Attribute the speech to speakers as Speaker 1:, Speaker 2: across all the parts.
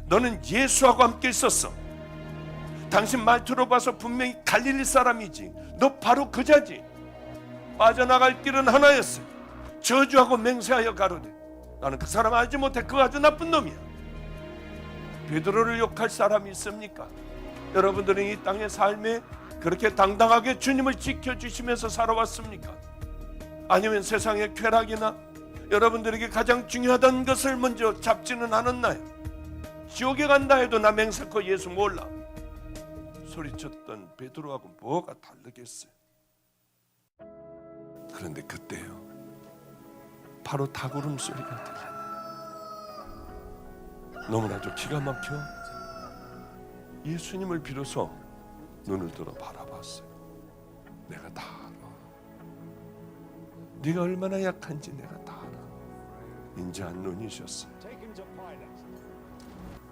Speaker 1: 너는 예수하고 함께 있었어. 당신 말투로 봐서 분명히 갈릴리 사람이지. 너 바로 그자지. 빠져나갈 길은 하나였어. 저주하고 맹세하여 가로되 나는 그 사람 알지 못해. 그 아주 나쁜 놈이야. 베드로를 욕할 사람이 있습니까? 여러분들은 이 땅의 삶에 그렇게 당당하게 주님을 지켜주시면서 살아왔습니까? 아니면 세상의 쾌락이나 여러분들에게 가장 중요하던 것을 먼저 잡지는 않았나요? 지옥에 간다 해도 나 맹세코 예수 몰라 소리쳤던 베드로하고 뭐가 다르겠어요? 그런데 그때요, 바로 닭울음 소리가 들려요. 너무나도 기가 막혀 예수님을 비로소 눈을 들어 바라봤어요. 내가 다 알아. 네가 얼마나 약한지 내가 다 알아. 인자한 눈이셨어요.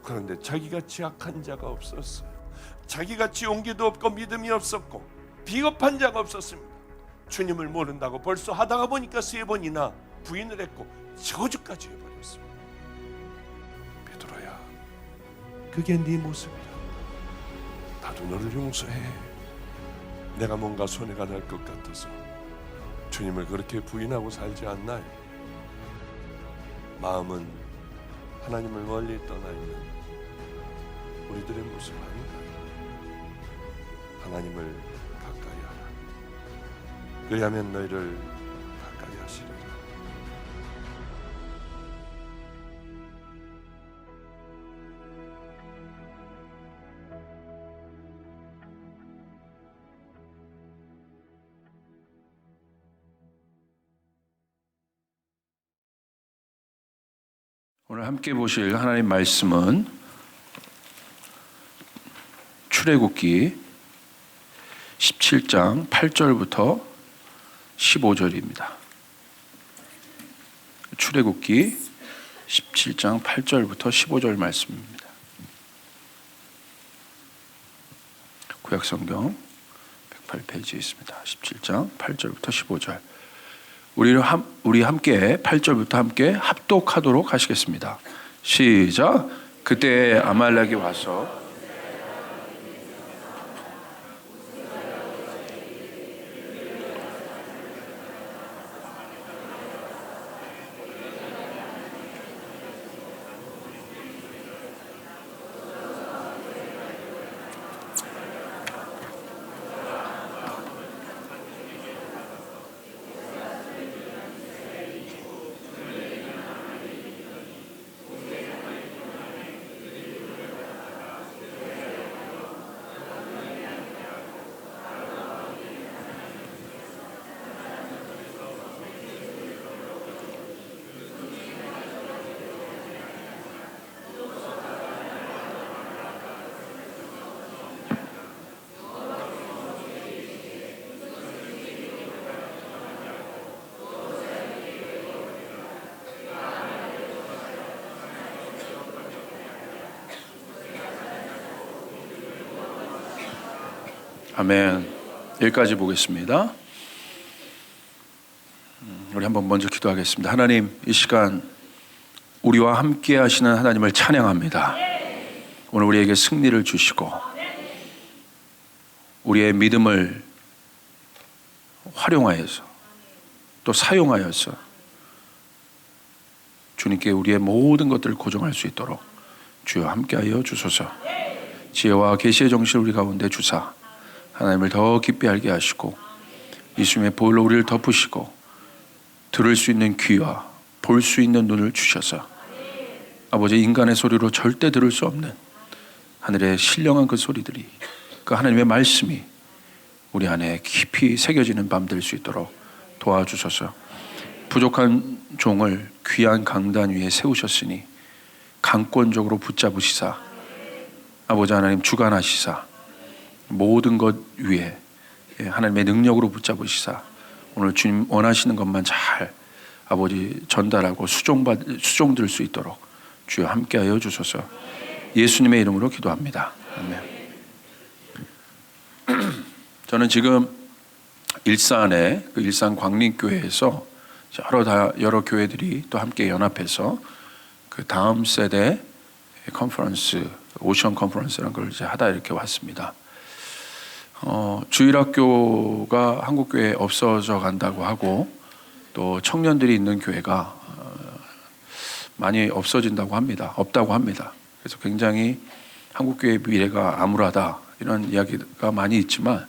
Speaker 1: 그런데 자기같이 약한 자가 없었어요. 자기같이 용기도 없고 믿음이 없었고 비겁한 자가 없었습니다. 주님을 모른다고 벌써 하다가 보니까 3번이나 부인을 했고 저주까지 해버렸습니다. 베드로야, 그게 네 모습이야. 나도 너를 용서해. 내가 뭔가 손해가 날 것 같아서 주님을 그렇게 부인하고 살지 않나요? 마음은 하나님을 멀리 떠나 있는 우리들의 모습 아닌가요? 하나님을 가까이 하라. 그리하면 너희를 가까이 하시리라.
Speaker 2: 오늘 함께 보실 하나님 말씀은 출애굽기 17장 8절부터 15절입니다. 출애굽기 17장 8절부터 15절 말씀입니다. 구약성경 108페이지에 있습니다. 17장 8절부터 15절. 우리 함께 8절부터 함께 합독하도록 하시겠습니다. 시작. 그때 아말렉이 와서 아멘. 여기까지 보겠습니다. 우리 한번 먼저 기도하겠습니다. 하나님, 이 시간 우리와 함께 하시는 하나님을 찬양합니다. 오늘 우리에게 승리를 주시고 우리의 믿음을 활용하여서 또 사용하여서 주님께 우리의 모든 것들을 고정할 수 있도록 주여 함께하여 주소서. 지혜와 계시의 정신을 우리 가운데 주사 하나님을 더 깊이 알게 하시고 예수님의 보혈로 우리를 덮으시고 들을 수 있는 귀와 볼 수 있는 눈을 주셔서 아버지, 인간의 소리로 절대 들을 수 없는 하늘의 신령한 그 소리들이, 그 하나님의 말씀이 우리 안에 깊이 새겨지는 밤 될 수 있도록 도와주소서. 부족한 종을 귀한 강단 위에 세우셨으니 강권적으로 붙잡으시사 아버지 하나님 주관하시사 모든 것 위에 하나님의 능력으로 붙잡으시사 오늘 주님 원하시는 것만 잘 아버지 전달하고 수종들 수 있도록 주여 함께하여 주소서. 예수님의 이름으로 기도합니다. 아멘. 저는 지금 일산의 그 일산 광림교회에서 여러 교회들이 또 함께 연합해서 그 다음 세대 컨퍼런스, 오션 컨퍼런스라는 걸 이제 하다 이렇게 왔습니다. 주일학교가 한국 교회에 없어져 간다고 하고 또 청년들이 있는 교회가 많이 없어진다고 합니다. 없다고 합니다. 그래서 굉장히 한국 교회의 미래가 암울하다 이런 이야기가 많이 있지만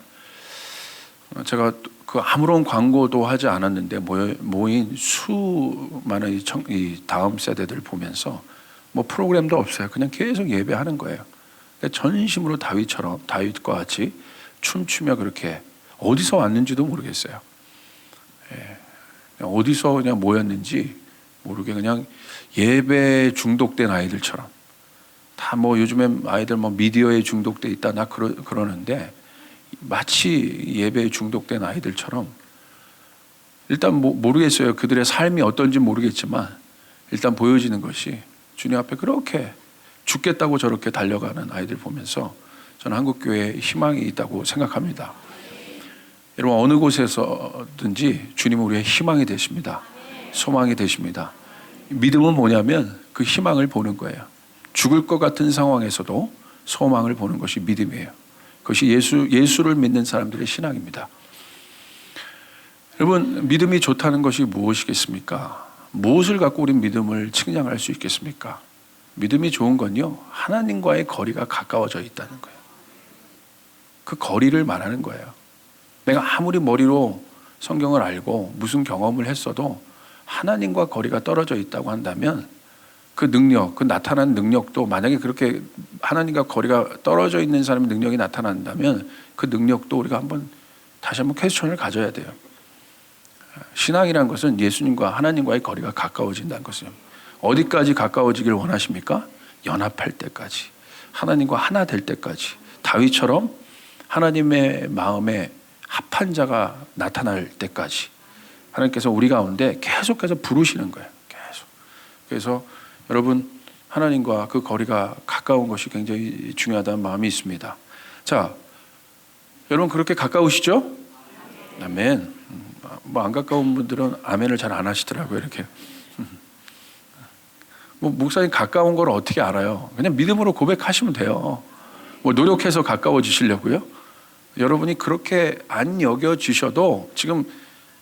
Speaker 2: 제가 그 아무런 광고도 하지 않았는데 모인 수많은 이 다음 세대들 보면서 뭐 프로그램도 없어요. 그냥 계속 예배하는 거예요. 전심으로 다윗과 같이 춤추며 그렇게 어디서 왔는지도 모르겠어요. 그냥 어디서 그냥 모였는지 모르게 그냥 예배에 중독된 아이들처럼 다 뭐 요즘에 아이들 뭐 미디어에 중독돼 있다 나 그러는데 마치 예배에 중독된 아이들처럼 일단 모르겠어요. 그들의 삶이 어떤지 모르겠지만 일단 보여지는 것이 주님 앞에 그렇게 죽겠다고 저렇게 달려가는 아이들 보면서 저는 한국 교회에 희망이 있다고 생각합니다. 여러분 어느 곳에서든지 주님은 우리의 희망이 되십니다. 소망이 되십니다. 믿음은 뭐냐면 그 희망을 보는 거예요. 죽을 것 같은 상황에서도 소망을 보는 것이 믿음이에요. 그것이 예수를 믿는 사람들의 신앙입니다. 여러분 믿음이 좋다는 것이 무엇이겠습니까? 무엇을 갖고 우리 믿음을 측량할 수 있겠습니까? 믿음이 좋은 건요, 하나님과의 거리가 가까워져 있다는 거예요. 그 거리를 말하는 거예요. 내가 아무리 머리로 성경을 알고 무슨 경험을 했어도 하나님과 거리가 떨어져 있다고 한다면 그 능력, 그 나타난 능력도 만약에 그렇게 하나님과 거리가 떨어져 있는 사람의 능력이 나타난다면 그 능력도 우리가 다시 한번 퀘스천을 가져야 돼요. 신앙이란 것은 예수님과 하나님과의 거리가 가까워진다는 것이에요. 어디까지 가까워지길 원하십니까? 연합할 때까지, 하나님과 하나 될 때까지, 다윗처럼 하나님의 마음에 합한 자가 나타날 때까지 하나님께서 우리 가운데 계속해서 부르시는 거예요. 계속. 그래서 여러분 하나님과 그 거리가 가까운 것이 굉장히 중요하다는 마음이 있습니다. 자, 여러분 그렇게 가까우시죠? 아멘. 뭐 안 가까운 분들은 아멘을 잘 안 하시더라고요. 이렇게. 뭐 목사님 가까운 걸 어떻게 알아요? 그냥 믿음으로 고백하시면 돼요. 뭐 노력해서 가까워지시려고요? 여러분이 그렇게 안 여겨지셔도 지금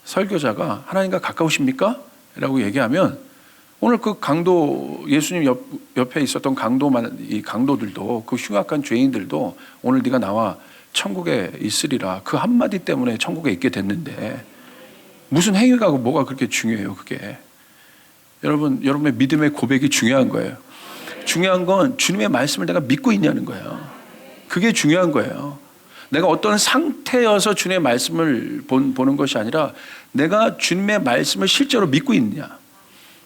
Speaker 2: 설교자가 하나님과 가까우십니까? 라고 얘기하면 오늘 그 강도, 예수님 옆에 있었던 이 강도들도, 그 흉악한 죄인들도 오늘 네가 나와 천국에 있으리라 그 한마디 때문에 천국에 있게 됐는데 무슨 행위가 뭐가 그렇게 중요해요? 그게 여러분의 믿음의 고백이 중요한 거예요. 중요한 건 주님의 말씀을 내가 믿고 있냐는 거예요. 그게 중요한 거예요. 내가 어떤 상태여서 주님의 말씀을 보는 것이 아니라 내가 주님의 말씀을 실제로 믿고 있느냐,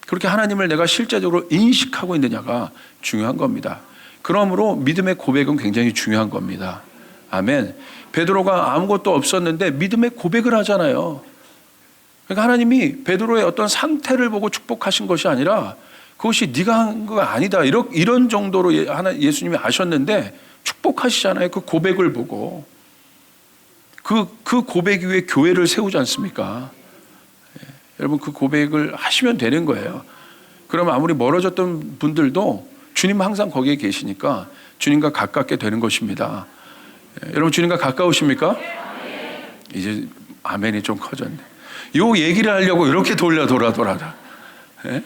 Speaker 2: 그렇게 하나님을 내가 실제적으로 인식하고 있느냐가 중요한 겁니다. 그러므로 믿음의 고백은 굉장히 중요한 겁니다. 아멘. 베드로가 아무것도 없었는데 믿음의 고백을 하잖아요. 그러니까 하나님이 베드로의 어떤 상태를 보고 축복하신 것이 아니라 그것이 네가 한 거 아니다, 이런 정도로 예수님이 아셨는데 축복하시잖아요. 그 고백을 보고. 그 고백 위에 교회를 세우지 않습니까? 여러분 그 고백을 하시면 되는 거예요. 그러면 아무리 멀어졌던 분들도 주님 항상 거기에 계시니까 주님과 가깝게 되는 것입니다. 여러분 주님과 가까우십니까? 이제 아멘이 좀 커졌네. 요 얘기를 하려고 이렇게 돌아. 예?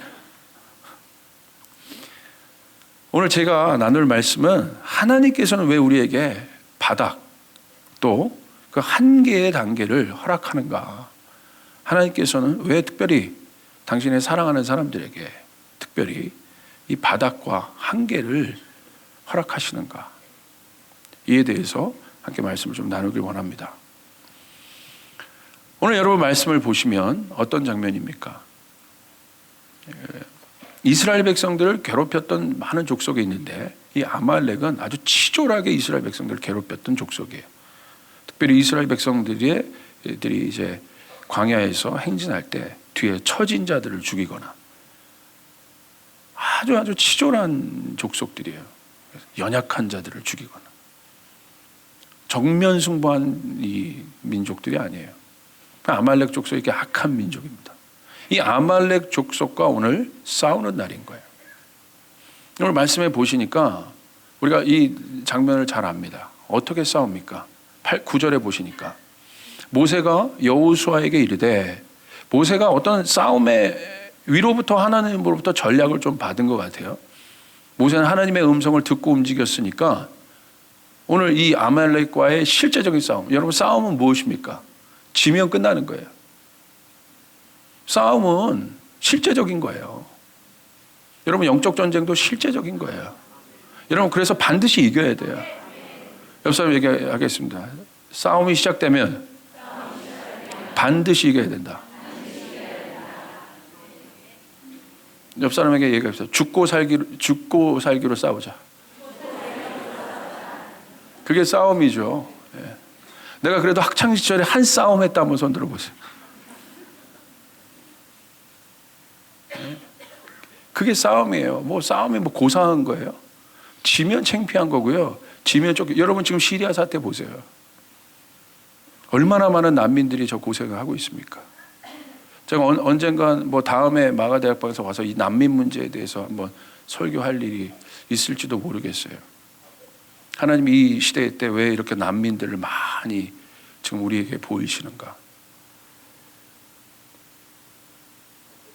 Speaker 2: 오늘 제가 나눌 말씀은 하나님께서는 왜 우리에게 바닥 또 그 한계의 단계를 허락하는가? 하나님께서는 왜 특별히 당신의 사랑하는 사람들에게 특별히 이 바닥과 한계를 허락하시는가? 이에 대해서 함께 말씀을 좀 나누길 원합니다. 오늘 여러분 말씀을 보시면 어떤 장면입니까? 이스라엘 백성들을 괴롭혔던 많은 족속이 있는데 이 아말렉은 아주 치졸하게 이스라엘 백성들을 괴롭혔던 족속이에요. 특별히 이스라엘 백성들이 이제 광야에서 행진할 때 뒤에 처진 자들을 죽이거나 아주 치졸한 족속들이에요. 연약한 자들을 죽이거나 정면 승부한 이 민족들이 아니에요. 아말렉 족속이 이렇게 악한 민족입니다. 이 아말렉 족속과 오늘 싸우는 날인 거예요. 오늘 말씀해 보시니까 우리가 이 장면을 잘 압니다. 어떻게 싸웁니까? 9절에 보시니까 모세가 여호수아에게 이르되, 모세가 어떤 싸움의 위로부터 하나님으로부터 전략을 좀 받은 것 같아요. 모세는 하나님의 음성을 듣고 움직였으니까 오늘 이 아말렉과의 실제적인 싸움, 여러분 싸움은 무엇입니까? 지면 끝나는 거예요. 싸움은 실제적인 거예요. 여러분 영적 전쟁도 실제적인 거예요. 여러분 그래서 반드시 이겨야 돼요. 옆 사람 얘기하겠습니다. 싸움이 시작되면 반드시 이겨야 된다. 옆 사람에게 얘기합시다. 죽고 살기로 싸우자. 그게 싸움이죠. 예. 내가 그래도 학창 시절에 한 싸움 했다 한번 손 들어보세요. 예. 그게 싸움이에요. 뭐 싸움이 뭐 고상한 거예요. 지면 창피한 거고요. 지면 여러분 지금 시리아 사태 보세요. 얼마나 많은 난민들이 저 고생을 하고 있습니까? 제가 언젠간 뭐 다음에 마가대학방에서 와서 이 난민 문제에 대해서 한번 설교할 일이 있을지도 모르겠어요. 하나님이 이 시대 때 왜 이렇게 난민들을 많이 지금 우리에게 보이시는가?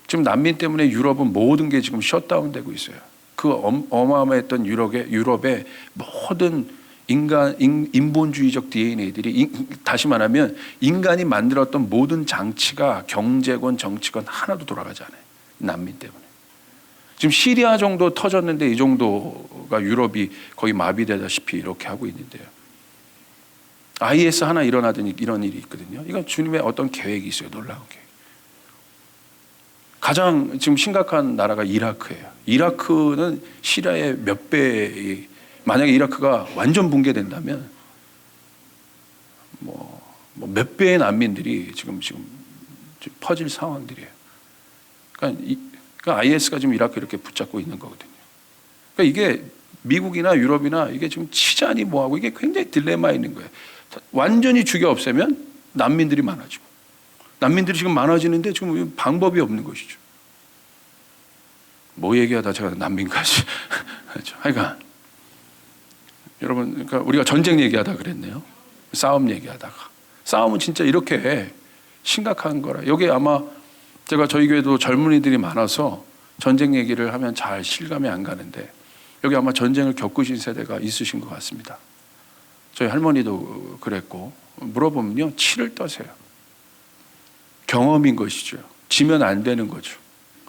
Speaker 2: 지금 난민 때문에 유럽은 모든 게 지금 셧다운되고 있어요. 그 어마어마했던 유럽의 모든 인본주의적 DNA들이, 다시 말하면 인간이 만들었던 모든 장치가 경제권, 정치권 하나도 돌아가지 않아요. 난민 때문에. 지금 시리아 정도 터졌는데 이 정도가 유럽이 거의 마비되다시피 이렇게 하고 있는데요. IS 하나 일어나더니 이런 일이 있거든요. 이건 주님의 어떤 계획이 있어요. 놀라운 계획. 가장 지금 심각한 나라가 이라크예요. 이라크는 시리아의 몇 배, 만약에 이라크가 완전 붕괴된다면 몇 배의 난민들이 지금 퍼질 상황들이에요. 그러니까 IS가 지금 이라크 이렇게 붙잡고 있는 거거든요. 그러니까 이게 미국이나 유럽이나 이게 지금 치자니 뭐하고 이게 굉장히 딜레마에 있는 거예요. 완전히 죽여 없애면 난민들이 많아지고, 난민들이 지금 많아지는데 지금 방법이 없는 것이죠. 뭐 얘기하다 제가 난민까지. 하여간 여러분, 그러니까 우리가 전쟁 얘기하다 그랬네요. 싸움 얘기하다가. 싸움은 진짜 이렇게 심각한 거라. 여기 아마 제가 저희 교회도 젊은이들이 많아서 전쟁 얘기를 하면 잘 실감이 안 가는데, 여기 아마 전쟁을 겪으신 세대가 있으신 것 같습니다. 저희 할머니도 그랬고, 물어보면요, 치를 떠세요. 경험인 것이죠. 지면 안 되는 거죠.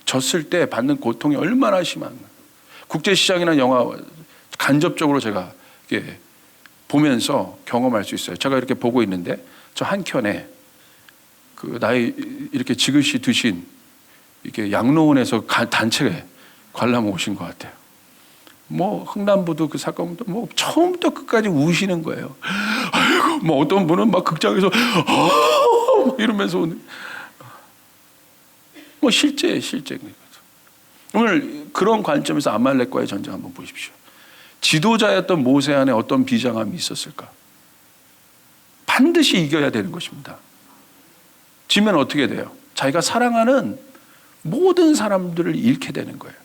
Speaker 2: 졌을 때 받는 고통이 얼마나 심한가. 국제시장이나 영화 간접적으로 제가 이렇게 보면서 경험할 수 있어요. 제가 이렇게 보고 있는데 저 한켠에 그 나이 이렇게 지그시 드신 이렇게 양로원에서 단체 관람 오신 것 같아요. 뭐 흥남부도 그 사건부터 뭐 처음부터 끝까지 우시는 거예요. 아이고, 뭐 어떤 분은 막 극장에서 이러면서 오는. 뭐 실제 오늘 그런 관점에서 아말렉과의 전쟁 한번 보십시오. 지도자였던 모세 안에 어떤 비장함이 있었을까? 반드시 이겨야 되는 것입니다. 지면 어떻게 돼요? 자기가 사랑하는 모든 사람들을 잃게 되는 거예요.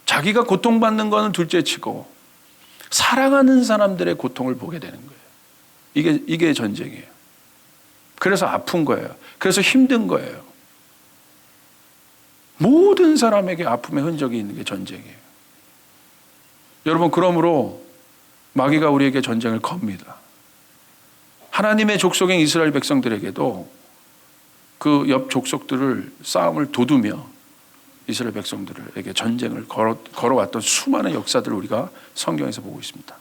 Speaker 2: 자기가 고통받는 거는 둘째치고 사랑하는 사람들의 고통을 보게 되는 거예요. 이게 전쟁이에요. 그래서 아픈 거예요. 그래서 힘든 거예요. 모든 사람에게 아픔의 흔적이 있는 게 전쟁이에요. 여러분, 그러므로 마귀가 우리에게 전쟁을 겁니다. 하나님의 족속인 이스라엘 백성들에게도 그 옆 족속들을 싸움을 도두며 이스라엘 백성들에게 전쟁을 걸어왔던 수많은 역사들을 우리가 성경에서 보고 있습니다.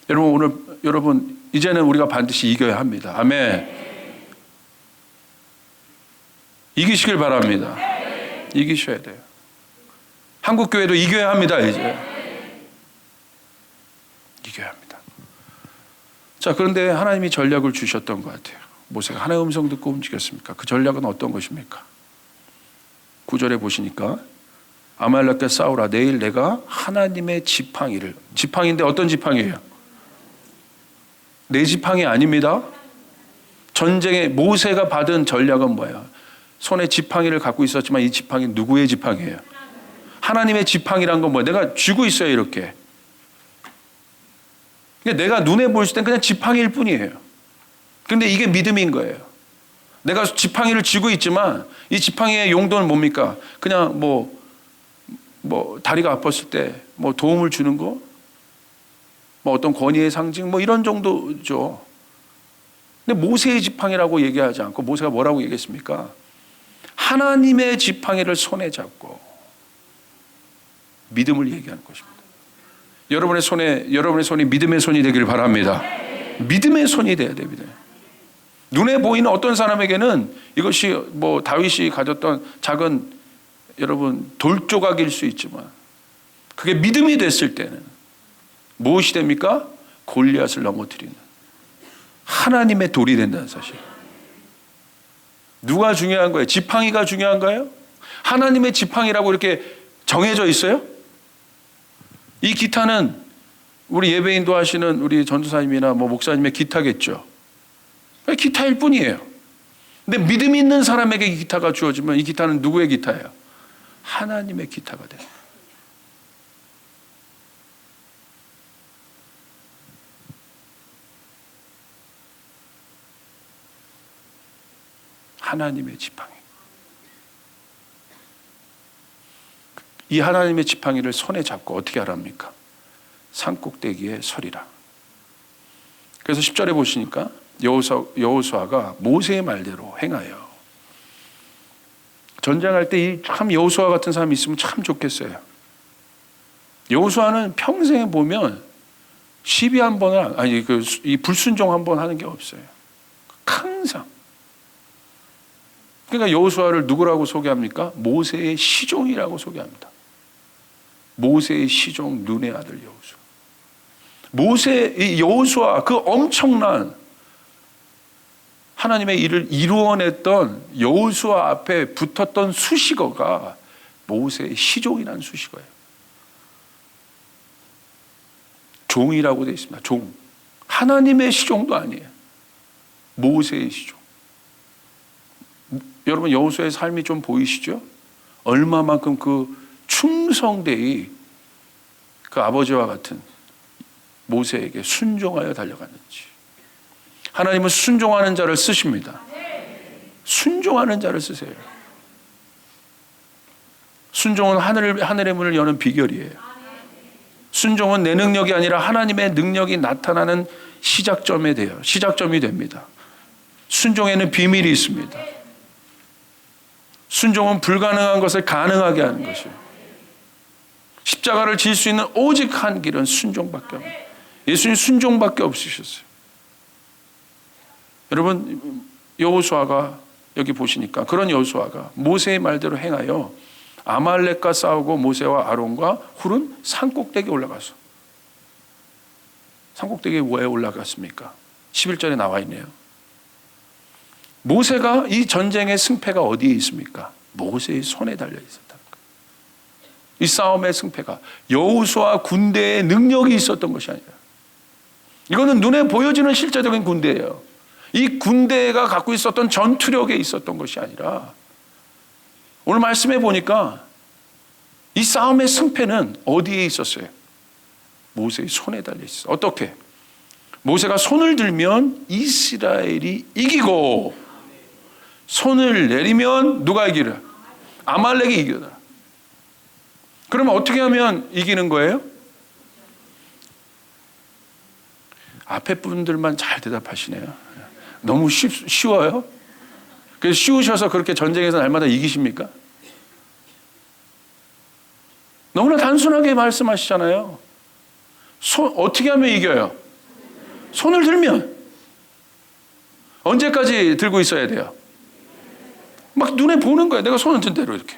Speaker 2: 여러분 이제는 우리가 반드시 이겨야 합니다. 아멘. 이기시길 바랍니다. 이기셔야 돼요. 한국교회도 이겨야 합니다. 이제 이겨야 합니다. 자, 그런데 하나님이 전략을 주셨던 것 같아요. 모세가 하나님의 음성 듣고 움직였습니까? 그 전략은 어떤 것입니까? 9절에 보시니까 아말렉과 싸우라. 내일 내가 하나님의 지팡이를. 지팡인데 어떤 지팡이에요? 내 지팡이 아닙니다. 전쟁에 모세가 받은 전략은 뭐예요? 손에 지팡이를 갖고 있었지만 이 지팡이 누구의 지팡이에요? 하나님의 지팡이란 건 뭐예요? 내가 쥐고 있어요, 이렇게. 내가 눈에 보일 땐 그냥 지팡이일 뿐이에요. 그런데 이게 믿음인 거예요. 내가 지팡이를 쥐고 있지만 이 지팡이의 용도는 뭡니까? 그냥 뭐 다리가 아팠을 때 뭐 도움을 주는 거, 뭐 어떤 권위의 상징, 뭐 이런 정도죠. 근데 모세의 지팡이라고 얘기하지 않고 모세가 뭐라고 얘기했습니까? 하나님의 지팡이를 손에 잡고 믿음을 얘기하는 것입니다. 여러분의 손이 믿음의 손이 되길 바랍니다. 믿음의 손이 돼야 됩니다. 눈에 보이는 어떤 사람에게는 이것이 뭐 다윗이 가졌던 작은 여러분 돌조각일 수 있지만 그게 믿음이 됐을 때는 무엇이 됩니까? 골리앗을 넘어뜨리는 하나님의 돌이 된다는 사실. 누가 중요한 거예요? 지팡이가 중요한가요? 하나님의 지팡이라고 이렇게 정해져 있어요? 이 기타는 우리 예배인도 하시는 우리 전도사님이나 뭐 목사님의 기타겠죠. 기타일 뿐이에요. 근데 믿음 있는 사람에게 이 기타가 주어지면 이 기타는 누구의 기타예요? 하나님의 기타가 돼요. 하나님의 지팡이. 이 하나님의 지팡이를 손에 잡고 어떻게 하랍니까? 산꼭대기에 서리라. 그래서 10절에 보시니까 여호수아가 모세의 말대로 행하여. 전쟁할 때 참 여호수아 같은 사람이 있으면 참 좋겠어요. 여호수아는 평생에 보면 시비 한 번을 이 불순종 한 번 하는 게 없어요. 항상. 그러니까 여호수아를 누구라고 소개합니까? 모세의 시종이라고 소개합니다. 모세의 시종 눈의 아들 여호수아. 여호수아 그 엄청난 하나님의 일을 이루어냈던 여호수아 앞에 붙었던 수식어가 모세의 시종이라는 수식어예요. 종이라고 되어 있습니다. 종. 하나님의 시종도 아니에요. 모세의 시종. 여러분 여호수아의 삶이 좀 보이시죠? 얼마만큼 그 충성되이 그 아버지와 같은 모세에게 순종하여 달려갔는지. 하나님은 순종하는 자를 쓰십니다. 순종하는 자를 쓰세요. 순종은 하늘의 문을 여는 비결이에요. 순종은 내 능력이 아니라 하나님의 능력이 나타나는 시작점이 됩니다. 순종에는 비밀이 있습니다. 순종은 불가능한 것을 가능하게 하는 것이에요. 십자가를 질 수 있는 오직 한 길은 순종밖에 없어요. 예수님 순종밖에 없으셨어요. 여러분 여호수아가 여기 보시니까 그런 여호수아가 모세의 말대로 행하여 아말렉과 싸우고 모세와 아론과 훌은 산꼭대기에 올라가서. 산꼭대기에 왜 올라갔습니까? 11절에 나와 있네요. 모세가 이 전쟁의 승패가 어디에 있습니까? 모세의 손에 달려 있었다. 이 싸움의 승패가 여호수아 군대의 능력이 있었던 것이 아니라, 이거는 눈에 보여지는 실제적인 군대예요. 이 군대가 갖고 있었던 전투력에 있었던 것이 아니라, 오늘 말씀해 보니까 이 싸움의 승패는 어디에 있었어요? 모세의 손에 달려 있어요. 어떻게? 모세가 손을 들면 이스라엘이 이기고, 손을 내리면 누가 이기라? 아말렉이 이기더라. 그러면 어떻게 하면 이기는 거예요? 앞에 분들만 잘 대답하시네요. 너무 쉬워요? 그래서 쉬우셔서 그렇게 전쟁에서 날마다 이기십니까? 너무나 단순하게 말씀하시잖아요. 어떻게 하면 이겨요? 손을 들면. 언제까지 들고 있어야 돼요? 막 눈에 보는 거예요. 내가 손을 든 대로 이렇게.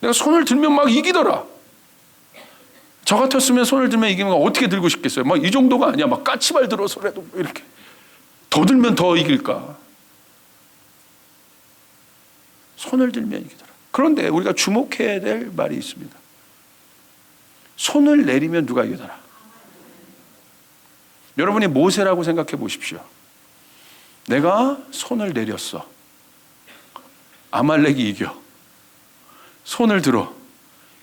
Speaker 2: 내가 손을 들면 막 이기더라. 저 같았으면 손을 들면 이기면 어떻게 들고 싶겠어요? 막 이 정도가 아니야. 막 까치발 들어서라도 이렇게. 더 들면 더 이길까? 손을 들면 이기더라. 그런데 우리가 주목해야 될 말이 있습니다. 손을 내리면 누가 이기더라? 여러분이 모세라고 생각해 보십시오. 내가 손을 내렸어. 아말렉이 이겨. 손을 들어.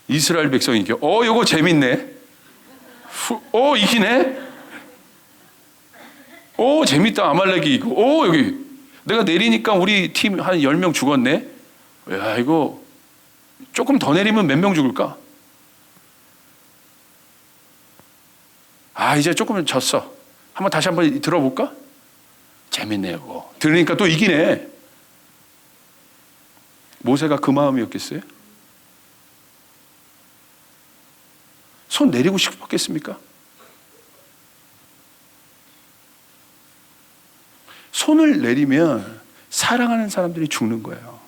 Speaker 2: 이스라엘 백성이 이겨. 요거 재밌네. 이기네. 재밌다. 아말렉이 이거. 여기 내가 내리니까 우리 팀 한 10명 죽었네. 야, 이거 조금 더 내리면 몇 명 죽을까? 이제 조금 졌어. 다시 한번 들어볼까? 재밌네요. 그거. 들으니까 또 이기네. 모세가 그 마음이었겠어요? 손 내리고 싶었겠습니까? 손을 내리면 사랑하는 사람들이 죽는 거예요.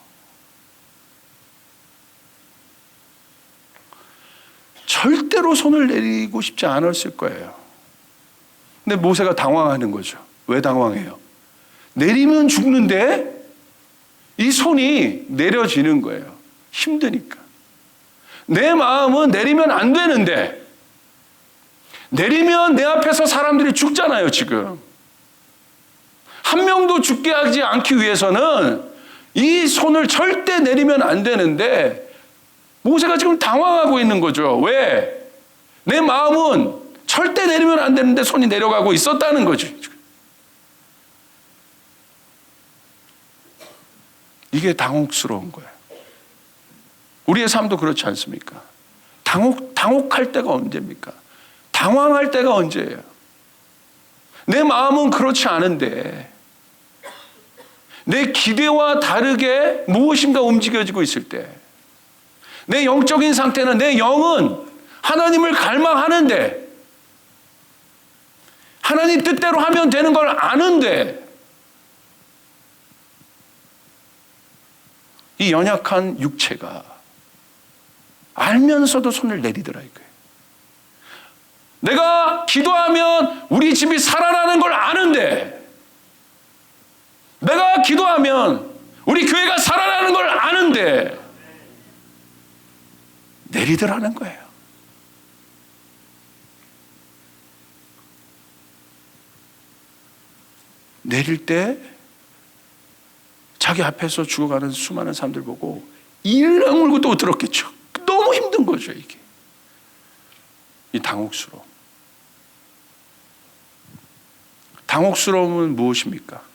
Speaker 2: 절대로 손을 내리고 싶지 않았을 거예요. 근데 모세가 당황하는 거죠. 왜 당황해요? 내리면 죽는데 이 손이 내려지는 거예요. 힘드니까. 내 마음은 내리면 안 되는데, 내리면 내 앞에서 사람들이 죽잖아요, 지금. 한 명도 죽게 하지 않기 위해서는 이 손을 절대 내리면 안 되는데, 모세가 지금 당황하고 있는 거죠. 왜? 내 마음은 절대 내리면 안 되는데 손이 내려가고 있었다는 거죠. 이게 당혹스러운 거예요. 우리의 삶도 그렇지 않습니까? 당혹할 때가 언제입니까? 당황할 때가 언제예요? 내 마음은 그렇지 않은데 내 기대와 다르게 무엇인가 움직여지고 있을 때, 내 영적인 상태는, 내 영은 하나님을 갈망하는데, 하나님 뜻대로 하면 되는 걸 아는데, 이 연약한 육체가 알면서도 손을 내리더라 이거예요. 내가 기도하면 우리 집이 살아나는 걸 아는데, 내가 기도하면 우리 교회가 살아나는 걸 아는데 내리더라는 거예요. 내릴 때 자기 앞에서 죽어가는 수많은 사람들 보고 이를 악물고 또 들었겠죠. 너무 힘든 거죠, 이게. 이 당혹스러움. 당혹스러움은 무엇입니까?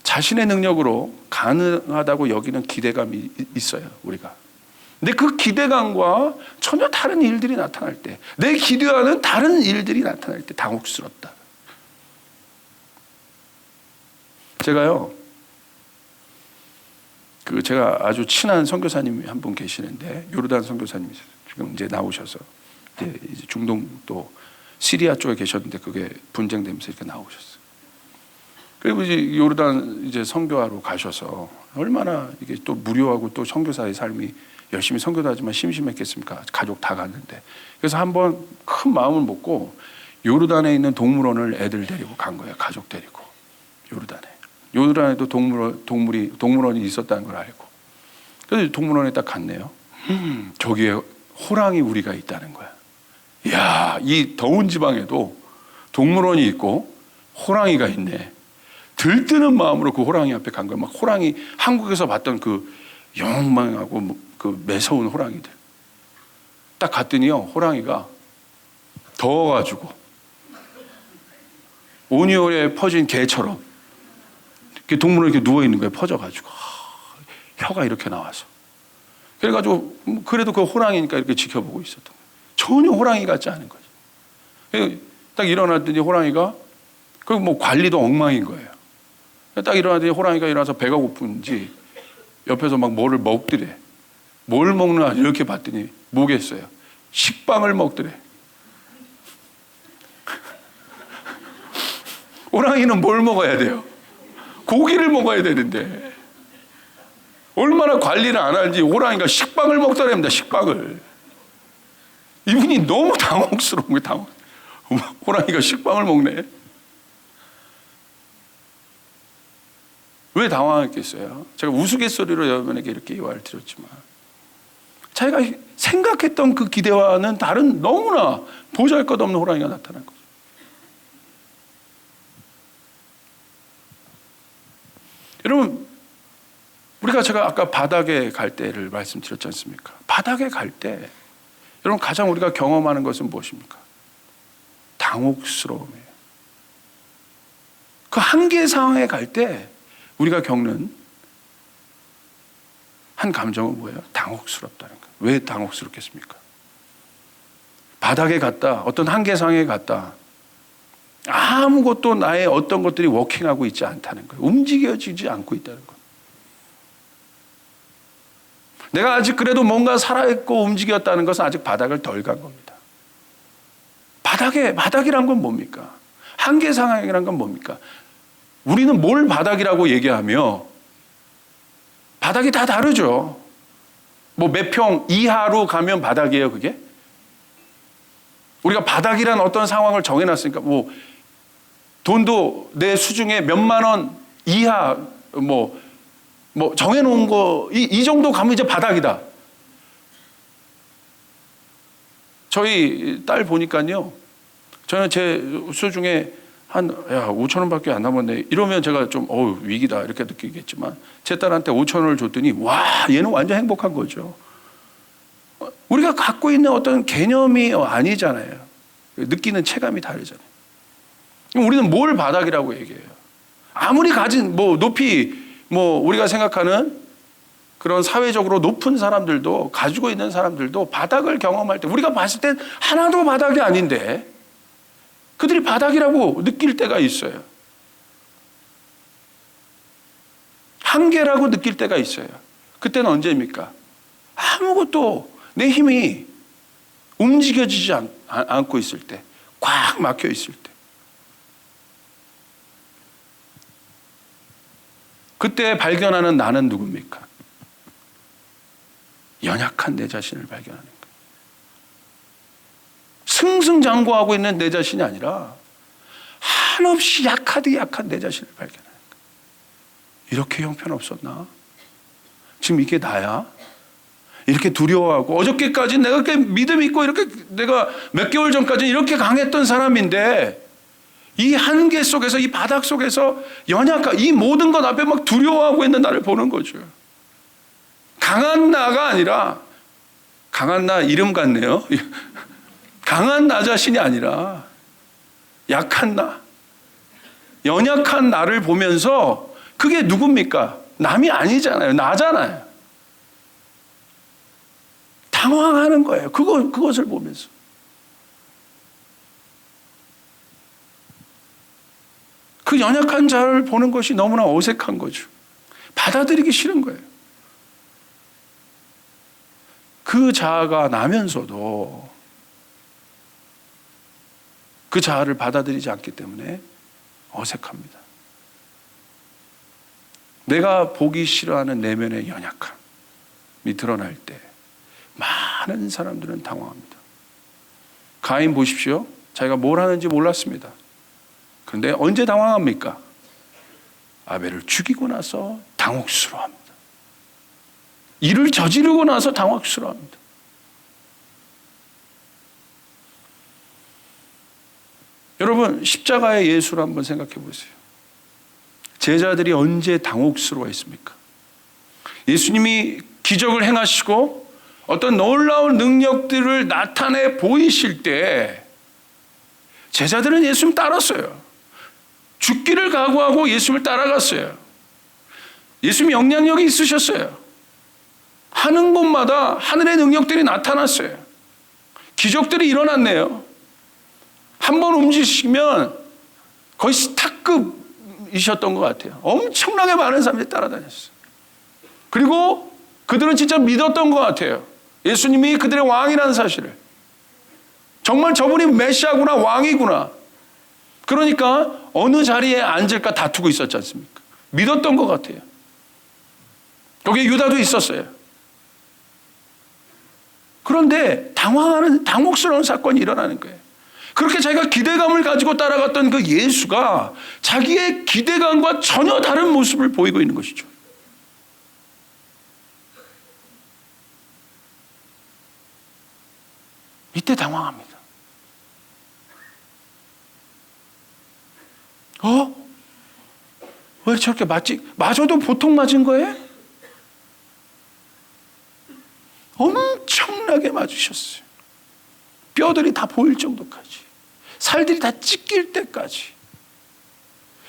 Speaker 2: 자신의 능력으로 가능하다고 여기는 기대감이 있어요, 우리가. 근데 그 기대감과 전혀 다른 일들이 나타날 때, 내 기대와는 다른 일들이 나타날 때 당혹스럽다. 제가요, 제가 아주 친한 선교사님이 한 분 계시는데, 요르단 선교사님이 지금 이제 나오셔서 이제 중동 또 시리아 쪽에 계셨는데 그게 분쟁되면서 이렇게 나오셨어요. 그리고 이제 요르단 이제 선교하러 가셔서 얼마나 이게 또 무료하고 또 선교사의 삶이 열심히 선교도 하지만 심심했겠습니까? 가족 다 갔는데. 그래서 한번 큰 마음을 먹고 요르단에 있는 동물원을 애들 데리고 간 거예요. 가족 데리고. 요르단에도 동물원이 있었다는 걸 알고. 그래서 동물원에 딱 갔네요. 저기에 호랑이 우리가 있다는 거야. 이야, 이 더운 지방에도 동물원이 있고 호랑이가 있네. 들뜨는 마음으로 그 호랑이 앞에 간 거야. 막 호랑이, 한국에서 봤던 그 영망하고 그 매서운 호랑이들. 딱 갔더니요, 호랑이가 더워가지고 온유에 퍼진 개처럼 동물원에 이렇게 누워 있는 거예요. 퍼져가지고 혀가 이렇게 나와서. 그래가지고 그래도 그 호랑이니까 이렇게 지켜보고 있었던 거예요. 전혀 호랑이 같지 않은 거죠. 딱 일어났더니 호랑이가 그 뭐 관리도 엉망인 거예요. 딱 일어났더니 호랑이가 일어나서 배가 고픈지 옆에서 막 뭐를 먹더래. 뭘 먹나 이렇게 봤더니 뭐겠어요? 식빵을 먹더래. 호랑이는 뭘 먹어야 돼요? 고기를 먹어야 되는데 얼마나 관리를 안 하는지 호랑이가 식빵을 먹더랍니다. 식빵을. 이분이 너무 당혹스러운 거예요. 호랑이가 식빵을 먹네. 왜 당황했겠어요? 제가 우스갯소리로 여러분에게 이렇게 이야기를 드렸지만 자기가 생각했던 그 기대와는 다른 너무나 보잘것없는 호랑이가 나타난 거죠. 여러분, 제가 아까 바닥에 갈 때를 말씀드렸지 않습니까? 바닥에 갈 때 여러분 가장 우리가 경험하는 것은 무엇입니까? 당혹스러움이에요. 그 한계 상황에 갈 때 우리가 겪는 한 감정은 뭐예요? 당혹스럽다는 거예요. 왜 당혹스럽겠습니까? 바닥에 갔다, 어떤 한계 상황에 갔다, 아무것도 나의 어떤 것들이 워킹하고 있지 않다는 거예요. 움직여지지 않고 있다는 거예요. 내가 아직 그래도 뭔가 살아있고 움직였다는 것은 아직 바닥을 덜 간 겁니다. 바닥이란 건 뭡니까? 한계 상황이란 건 뭡니까? 우리는 뭘 바닥이라고 얘기하며 바닥이 다 다르죠. 뭐 몇 평 이하로 가면 바닥이에요, 그게? 우리가 바닥이란 어떤 상황을 정해놨으니까 뭐 돈도 내 수중에 몇만 원 이하 뭐 정해놓은 거 이 정도 가면 이제 바닥이다. 저희 딸 보니까요, 저는 제 수중에 한 5천 원밖에 안 남았네 이러면 제가 좀 위기다 이렇게 느끼겠지만 제 딸한테 5천 원을 줬더니 와 얘는 완전 행복한 거죠. 우리가 갖고 있는 어떤 개념이 아니잖아요. 느끼는 체감이 다르잖아요. 우리는 뭘 바닥이라고 얘기해요? 아무리 가진 높이 우리가 생각하는 그런 사회적으로 높은 사람들도 가지고 있는 사람들도 바닥을 경험할 때 우리가 봤을 땐 하나도 바닥이 아닌데 그들이 바닥이라고 느낄 때가 있어요. 한계라고 느낄 때가 있어요. 그때는 언제입니까? 아무것도 내 힘이 움직여지지 않고 있을 때, 꽉 막혀 있을 때. 그때 발견하는 나는 누굽니까? 연약한 내 자신을 발견하는 거예요. 승승장구하고 있는 내 자신이 아니라 한없이 약하디 약한 내 자신을 발견하는 거예요. 이렇게 형편없었나? 지금 이게 나야? 이렇게 두려워하고 어저께까지 내가 이렇게 믿음 있고 이렇게 내가 몇 개월 전까지 이렇게 강했던 사람인데 이 한계 속에서 이 바닥 속에서 연약한 이 모든 것 앞에 막 두려워하고 있는 나를 보는 거죠. 강한 나가 아니라 강한 나 이름 같네요. 강한 나 자신이 아니라 약한 나, 연약한 나를 보면서 그게 누굽니까? 남이 아니잖아요. 나잖아요. 당황하는 거예요. 그것을 보면서. 그 연약한 자를 보는 것이 너무나 어색한 거죠. 받아들이기 싫은 거예요. 그 자아가 나면서도 그 자아를 받아들이지 않기 때문에 어색합니다. 내가 보기 싫어하는 내면의 연약함이 드러날 때 많은 사람들은 당황합니다. 가인 보십시오. 자기가 뭘 하는지 몰랐습니다. 그런데 언제 당황합니까? 아벨을 죽이고 나서 당혹스러워합니다. 일을 저지르고 나서 당혹스러워합니다. 여러분 십자가의 예수를 한번 생각해 보세요. 제자들이 언제 당혹스러워했습니까? 예수님이 기적을 행하시고 어떤 놀라운 능력들을 나타내 보이실 때 제자들은 예수님 따랐어요. 죽기를 각오하고 예수님을 따라갔어요. 예수님 영향력이 있으셨어요. 하는 곳마다 하늘의 능력들이 나타났어요. 기적들이 일어났네요. 한번 움직이시면 거의 스타급이셨던 것 같아요. 엄청나게 많은 사람들이 따라다녔어요. 그리고 그들은 진짜 믿었던 것 같아요. 예수님이 그들의 왕이라는 사실을. 정말 저분이 메시아구나, 왕이구나. 그러니까 어느 자리에 앉을까 다투고 있었지 않습니까? 믿었던 것 같아요. 거기에 유다도 있었어요. 그런데 당혹스러운 사건이 일어나는 거예요. 그렇게 자기가 기대감을 가지고 따라갔던 그 예수가 자기의 기대감과 전혀 다른 모습을 보이고 있는 것이죠. 이때 당황합니다. 왜 저렇게 맞아도 보통 맞은 거예요? 엄청 맞으셨어요. 뼈들이 다 보일 정도까지, 살들이 다 찢길 때까지.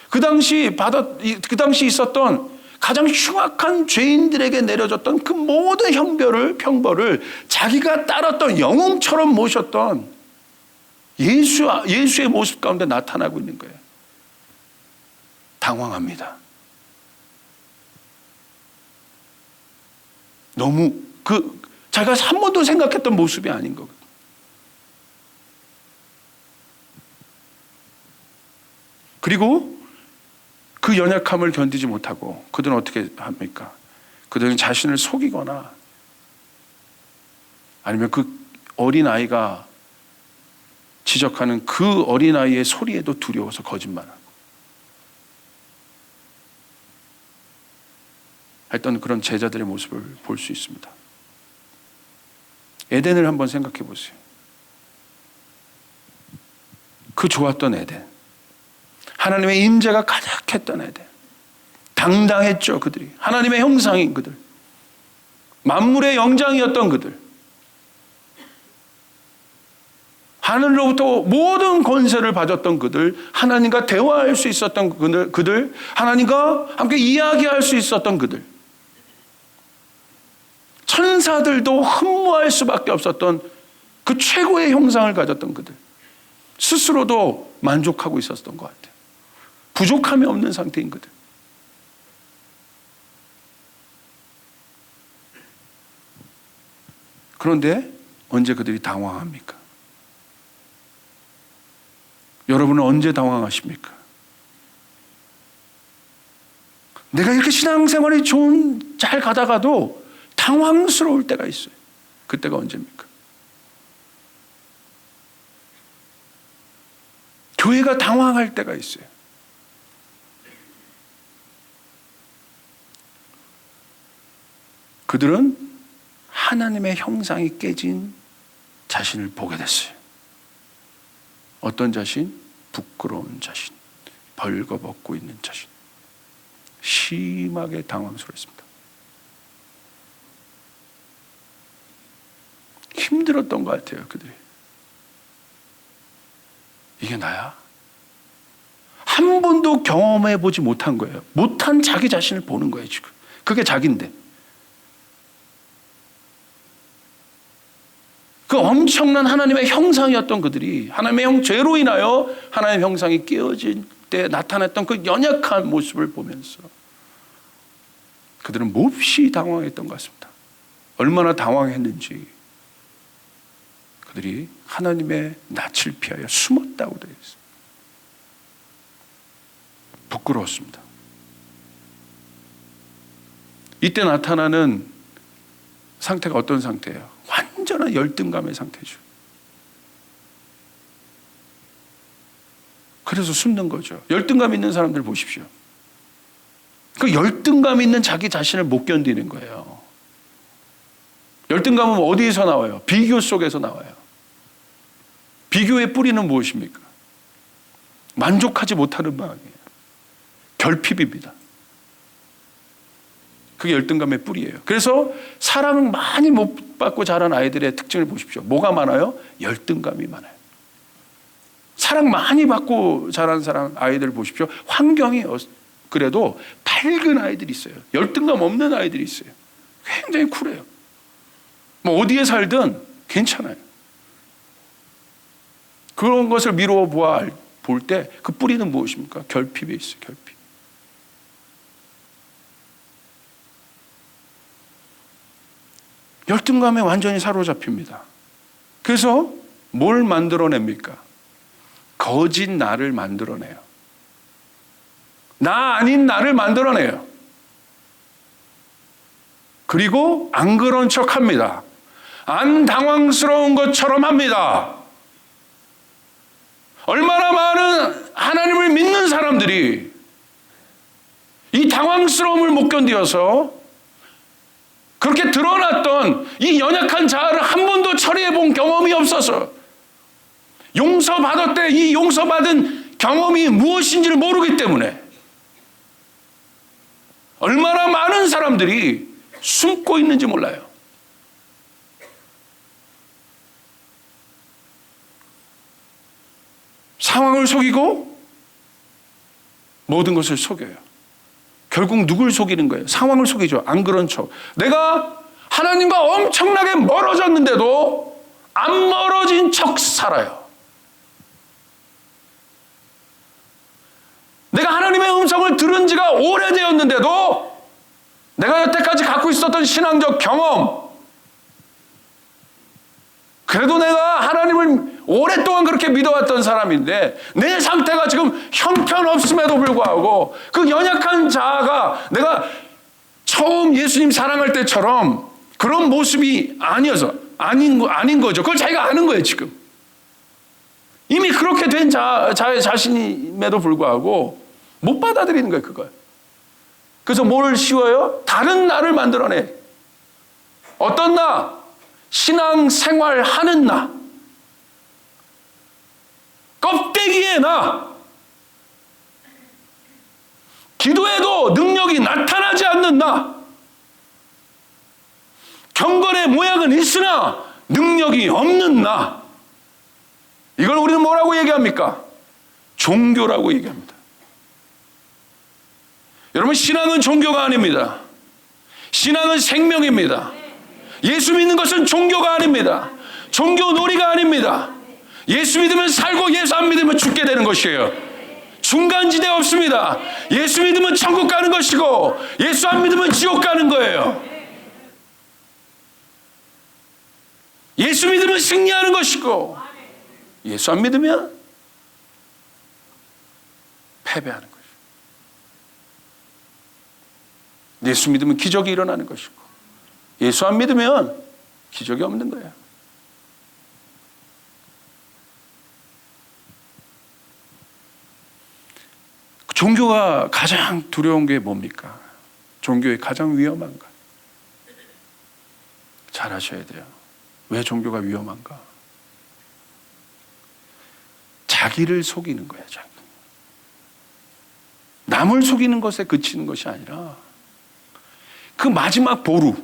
Speaker 2: 그 당시 있었던 가장 흉악한 죄인들에게 내려졌던 그 모든 형벌을 자기가 따랐던 영웅처럼 모셨던 예수의 모습 가운데 나타나고 있는 거예요. 당황합니다. 너무 자기가 한 번도 생각했던 모습이 아닌 거거든요. 그리고 그 연약함을 견디지 못하고 그들은 어떻게 합니까? 그들은 자신을 속이거나 아니면 그 어린아이가 지적하는 그 어린아이의 소리에도 두려워서 거짓말하고 했던 그런 제자들의 모습을 볼 수 있습니다. 에덴을 한번 생각해 보세요. 그 좋았던 에덴, 하나님의 임재가 가득했던 에덴, 당당했죠. 그들이 하나님의 형상인 그들, 만물의 영장이었던 그들, 하늘로부터 모든 권세를 받았던 그들, 하나님과 대화할 수 있었던 그들, 하나님과 함께 이야기할 수 있었던 그들, 천사들도 흠모할 수밖에 없었던 그 최고의 형상을 가졌던 그들, 스스로도 만족하고 있었던 것 같아요. 부족함이 없는 상태인 그들. 그런데 언제 그들이 당황합니까? 여러분은 언제 당황하십니까? 내가 이렇게 신앙생활이 잘 가다가도 당황스러울 때가 있어요. 그때가 언제입니까? 교회가 당황할 때가 있어요. 그들은 하나님의 형상이 깨진 자신을 보게 됐어요. 어떤 자신? 부끄러운 자신, 벌거벗고 있는 자신. 심하게 당황스러웠습니다. 힘들었던 것 같아요, 그들이. 이게 나야? 한 번도 경험해 보지 못한 거예요. 못한 자기 자신을 보는 거예요, 지금. 그게 자기인데. 그 엄청난 하나님의 형상이었던 그들이 하나님의 죄로 인하여 하나님의 형상이 깨어질 때 나타났던 그 연약한 모습을 보면서 그들은 몹시 당황했던 것 같습니다. 얼마나 당황했는지 그들이 하나님의 낯을 피하여 숨었다고 되어 있어요. 부끄러웠습니다. 이때 나타나는 상태가 어떤 상태예요? 완전한 열등감의 상태죠. 그래서 숨는 거죠. 열등감 있는 사람들 보십시오. 그 열등감 있는 자기 자신을 못 견디는 거예요. 열등감은 어디에서 나와요? 비교 속에서 나와요. 비교의 뿌리는 무엇입니까? 만족하지 못하는 마음이에요. 결핍입니다. 그게 열등감의 뿌리예요. 그래서 사랑을 많이 못 받고 자란 아이들의 특징을 보십시오. 뭐가 많아요? 열등감이 많아요. 사랑 많이 받고 자란 아이들 보십시오. 환경이 그래도 밝은 아이들이 있어요. 열등감 없는 아이들이 있어요. 굉장히 쿨해요. 뭐 어디에 살든 괜찮아요. 그런 것을 미루어 볼 때 그 뿌리는 무엇입니까? 결핍에 있어요. 결핍. 열등감에 완전히 사로잡힙니다. 그래서 뭘 만들어냅니까? 거짓 나를 만들어내요. 나 아닌 나를 만들어내요. 그리고 안 그런 척 합니다. 안 당황스러운 것처럼 합니다. 얼마나 많은 하나님을 믿는 사람들이 이 당황스러움을 못 견디어서 그렇게 드러났던 이 연약한 자아를 한 번도 처리해 본 경험이 없어서 용서받을 때 이 용서받은 경험이 무엇인지를 모르기 때문에 얼마나 많은 사람들이 숨고 있는지 몰라요. 상황을 속이고 모든 것을 속여요. 결국 누굴 속이는 거예요? 상황을 속이죠. 안 그런 척. 내가 하나님과 엄청나게 멀어졌는데도 안 멀어진 척 살아요. 내가 하나님의 음성을 들은 지가 오래되었는데도 내가 여태까지 갖고 있었던 신앙적 경험, 그래도 내가 하나님을 오랫동안 그렇게 믿어왔던 사람인데 내 상태가 지금 형편없음에도 불구하고 그 연약한 자아가 내가 처음 예수님 사랑할 때처럼 그런 모습이 아닌 거죠. 그걸 자기가 아는 거예요. 지금 이미 그렇게 된 자의 자신임에도 불구하고 못 받아들이는 거예요. 그걸. 그래서 뭘 씌워요? 다른 나를 만들어내. 어떤 나? 신앙생활 하는 나, 껍데기의 나, 기도해도 능력이 나타나지 않는 나, 경건의 모양은 있으나 능력이 없는 나. 이걸 우리는 뭐라고 얘기합니까? 종교라고 얘기합니다. 여러분, 신앙은 종교가 아닙니다. 신앙은 생명입니다. 예수 믿는 것은 종교가 아닙니다. 종교 놀이가 아닙니다. 예수 믿으면 살고 예수 안 믿으면 죽게 되는 것이에요. 중간지대 없습니다. 예수 믿으면 천국 가는 것이고 예수 안 믿으면 지옥 가는 거예요. 예수 믿으면 승리하는 것이고 예수 안 믿으면 패배하는 것이고, 예수 믿으면 기적이 일어나는 것이고 예수 안 믿으면 기적이 없는 거예요. 종교가 가장 두려운 게 뭡니까? 종교의 가장 위험한 것. 잘 아셔야 돼요. 왜 종교가 위험한가? 자기를 속이는 거예요. 자기. 남을 속이는 것에 그치는 것이 아니라 그 마지막 보루,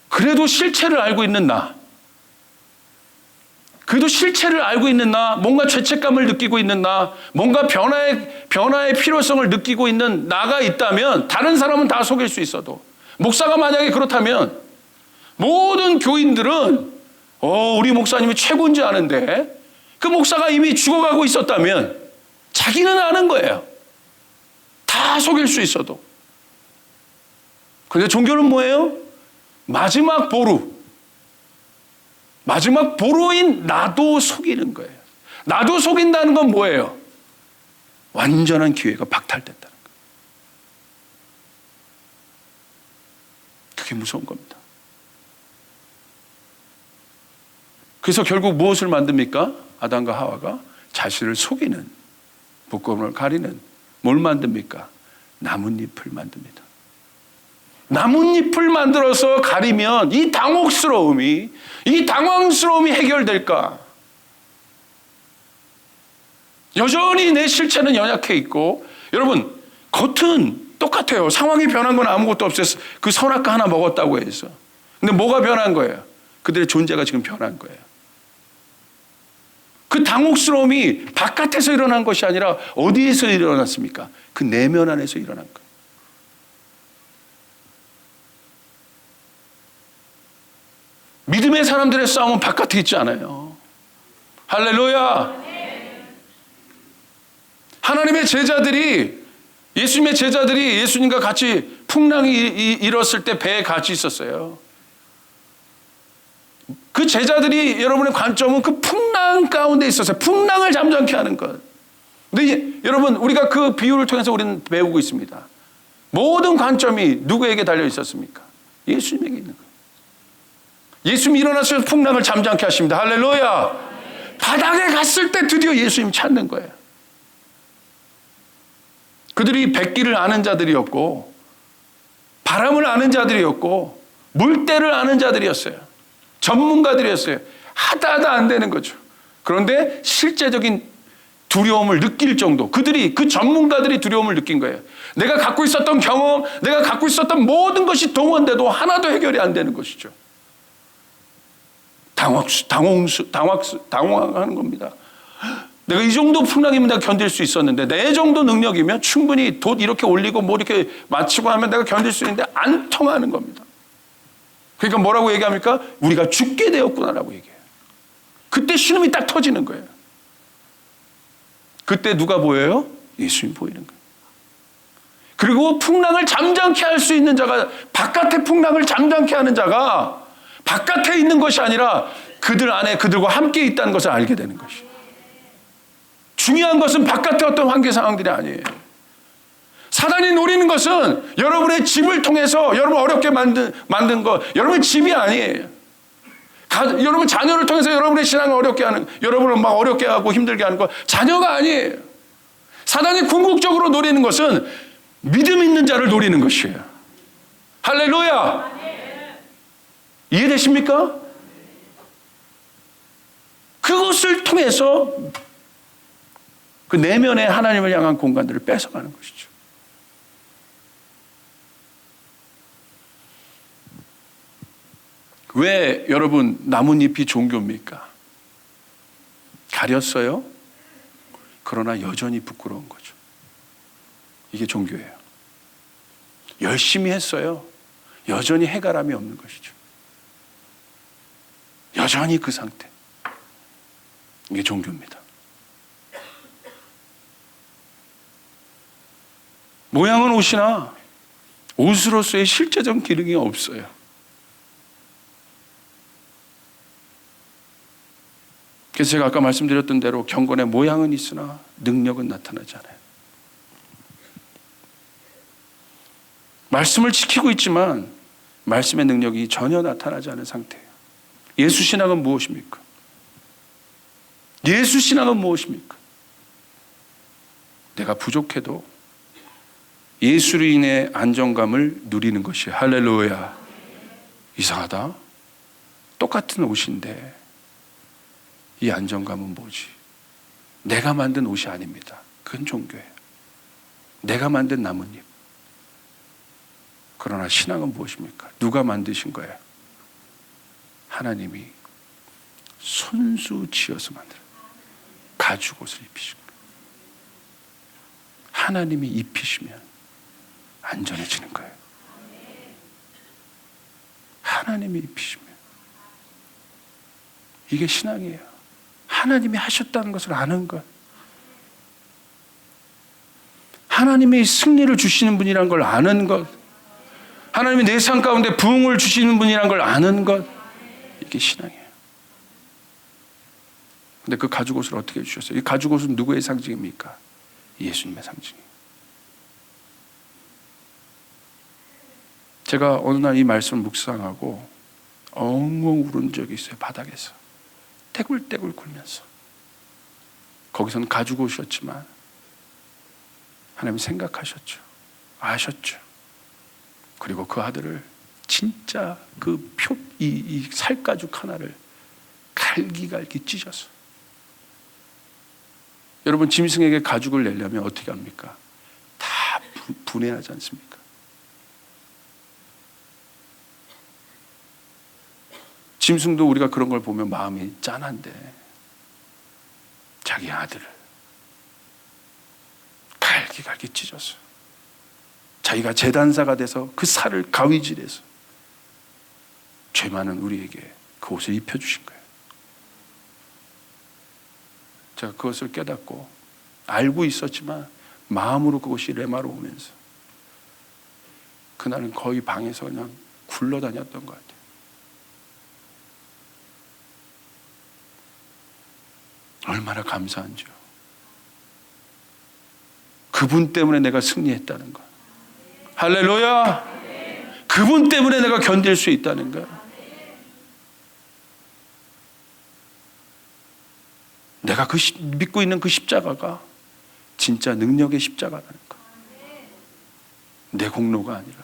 Speaker 2: 그래도 실체를 알고 있는 나, 그래도 실체를 알고 있는 나, 뭔가 죄책감을 느끼고 있는 나, 뭔가 변화의 필요성을 느끼고 있는 나가 있다면 다른 사람은 다 속일 수 있어도, 목사가 만약에 그렇다면 모든 교인들은 우리 목사님이 최고인지 아는데 그 목사가 이미 죽어가고 있었다면 자기는 아는 거예요. 다 속일 수 있어도. 그런데 종교는 뭐예요? 마지막 보루, 마지막 보루인 나도 속이는 거예요. 나도 속인다는 건 뭐예요? 완전한 기회가 박탈됐다는 거예요. 그게 무서운 겁니다. 그래서 결국 무엇을 만듭니까? 아담과 하와가 자신을 속이는, 부끄러움을 가리는 뭘 만듭니까? 나뭇잎을 만듭니다. 나뭇잎을 만들어서 가리면 이 당황스러움이 해결될까? 여전히 내 실체는 연약해 있고, 여러분, 겉은 똑같아요. 상황이 변한 건 아무것도 없어요. 그 선악과 하나 먹었다고 해서. 근데 뭐가 변한 거예요? 그들의 존재가 지금 변한 거예요. 그 당혹스러움이 바깥에서 일어난 것이 아니라 어디에서 일어났습니까? 그 내면 안에서 일어난 거예요. 믿음의 사람들의 싸움은 바깥에 있지 않아요. 할렐루야. 하나님의 제자들이, 예수님의 제자들이 예수님과 같이 풍랑이 일었을 때 배에 같이 있었어요. 그 제자들이, 여러분의 관점은 그 풍랑 가운데 있었어요. 풍랑을 잠잠케 하는 것. 근데 여러분, 우리가 그 비유를 통해서 우리는 배우고 있습니다. 모든 관점이 누구에게 달려 있었습니까? 예수님에게 있는 거예요. 예수님이 일어나셔서 풍랑을 잠잠케 하십니다. 할렐루야. 바닥에 갔을 때 드디어 예수님 찾는 거예요. 그들이 백기를 아는 자들이었고, 바람을 아는 자들이었고, 물때를 아는 자들이었어요. 전문가들이었어요. 하다 안 되는 거죠. 그런데 실제적인 두려움을 느낄 정도, 그 전문가들이 두려움을 느낀 거예요. 내가 갖고 있었던 경험, 내가 갖고 있었던 모든 것이 동원돼도 하나도 해결이 안 되는 것이죠. 당황하는 겁니다. 내가 이 정도 풍랑이면 내가 견딜 수 있었는데, 내 정도 능력이면 충분히 돛 이렇게 올리고 뭐 이렇게 맞추고 하면 내가 견딜 수 있는데 안 통하는 겁니다. 그러니까 뭐라고 얘기합니까? 우리가 죽게 되었구나라고 얘기해요. 그때 신음이 딱 터지는 거예요. 그때 누가 보여요? 예수님이 보이는 거예요. 그리고 풍랑을 잠잠케 할 수 있는 자가, 바깥의 풍랑을 잠잠케 하는 자가 바깥에 있는 것이 아니라 그들 안에 그들과 함께 있다는 것을 알게 되는 것이에요. 중요한 것은 바깥의 어떤 환경 상황들이 아니에요. 사단이 노리는 것은 여러분의 집을 통해서 여러분 어렵게 만든 것, 여러분의 집이 아니에요. 여러분 자녀를 통해서 여러분의 신앙을 어렵게 하는, 여러분을 막 어렵게 하고 힘들게 하는 것, 자녀가 아니에요. 사단이 궁극적으로 노리는 것은 믿음 있는 자를 노리는 것이에요. 할렐루야! 이해되십니까? 그것을 통해서 그 내면의 하나님을 향한 공간들을 뺏어가는 것이죠. 왜 여러분 나뭇잎이 종교입니까? 가렸어요. 그러나 여전히 부끄러운 거죠. 이게 종교예요. 열심히 했어요. 여전히 해가람이 없는 것이죠. 여전히 그 상태. 이게 종교입니다. 모양은 옷이나 옷으로서의 실제적 기능이 없어요. 그래서 제가 아까 말씀드렸던 대로 경건의 모양은 있으나 능력은 나타나지 않아요. 말씀을 지키고 있지만 말씀의 능력이 전혀 나타나지 않은 상태예요. 예수 신앙은 무엇입니까? 예수 신앙은 무엇입니까? 내가 부족해도 예수로 인해 안정감을 누리는 것이에요. 할렐루야. 이상하다. 똑같은 옷인데 이 안정감은 뭐지? 내가 만든 옷이 아닙니다. 그건 종교예요. 내가 만든 나뭇잎. 그러나 신앙은 무엇입니까? 누가 만드신 거예요? 하나님이 손수 지어서 만들어 가죽옷을 입히신 거예요. 하나님이 입히시면 안전해지는 거예요. 하나님이 입히시면. 이게 신앙이에요. 하나님이 하셨다는 것을 아는 것. 하나님이 승리를 주시는 분이라는 걸 아는 것. 하나님이 내 삶 가운데 부흥을 주시는 분이라는 걸 아는 것. 이게 신앙이에요. 근데 그 가죽옷을 어떻게 해주셨어요? 이 가죽옷은 누구의 상징입니까? 예수님의 상징이에요. 제가 어느 날 이 말씀을 묵상하고 엉엉 울은 적이 있어요. 바닥에서 떼굴떼굴 굴면서. 거기서는 가죽옷이었지만 하나님 생각하셨죠. 아셨죠. 그리고 그 아들을 진짜 이 살가죽 하나를 갈기갈기 찢어서. 여러분 짐승에게 가죽을 내려면 어떻게 합니까? 다 분해하지 않습니까? 짐승도 우리가 그런 걸 보면 마음이 짠한데 자기 아들을 갈기갈기 찢어서 자기가 제단사가 돼서 그 살을 가위질해서 죄 많은 우리에게 그 옷을 입혀주신 거예요. 제가 그것을 깨닫고 알고 있었지만 마음으로 그것이 레마로 오면서 그날은 거의 방에서 그냥 굴러다녔던 것 같아요. 얼마나 감사한지요. 그분 때문에 내가 승리했다는 것. 할렐루야. 그분 때문에 내가 견딜 수 있다는 것. 내가 믿고 있는 그 십자가가 진짜 능력의 십자가라는 것. 내 공로가 아니라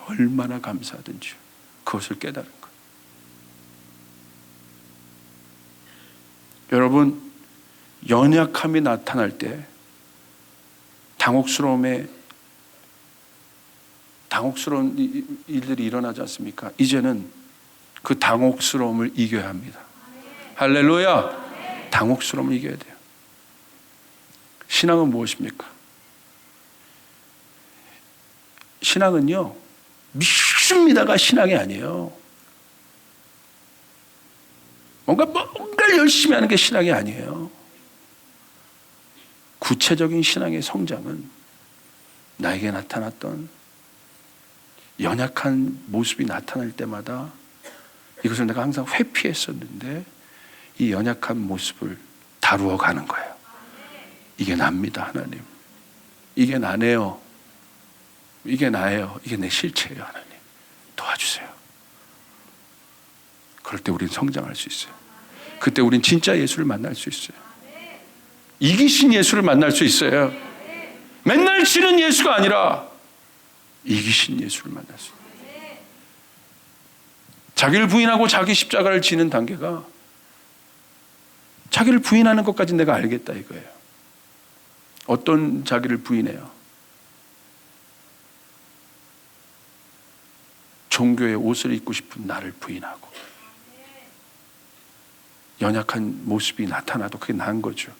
Speaker 2: 얼마나 감사하든지 그것을 깨달은 것. 여러분, 연약함이 나타날 때 당혹스러운 일들이 일어나지 않습니까? 이제는 그 당혹스러움을 이겨야 합니다. 할렐루야. 당혹스러움을 이겨야 돼요. 신앙은 무엇입니까? 신앙은요, 믿습니다가 신앙이 아니에요. 뭔가를 열심히 하는 게 신앙이 아니에요. 구체적인 신앙의 성장은 나에게 나타났던 연약한 모습이 나타날 때마다 이것을 내가 항상 회피했었는데 이 연약한 모습을 다루어 가는 거예요. 이게 납니다, 하나님. 이게 나네요. 이게 나예요. 이게 내 실체예요, 하나님. 도와주세요. 그럴 때 우린 성장할 수 있어요. 그때 우린 진짜 예수를 만날 수 있어요. 이기신 예수를 만날 수 있어요. 맨날 지는 예수가 아니라 이기신 예수를 만날 수 있어요. 자기를 부인하고 자기 십자가를 지는 단계가 자기를 부인하는 것까지 내가 알겠다 이거예요. 어떤 자기를 부인해요? 종교의 옷을 입고 싶은 나를 부인하고 연약한 모습이 나타나도 그게 난 거죠.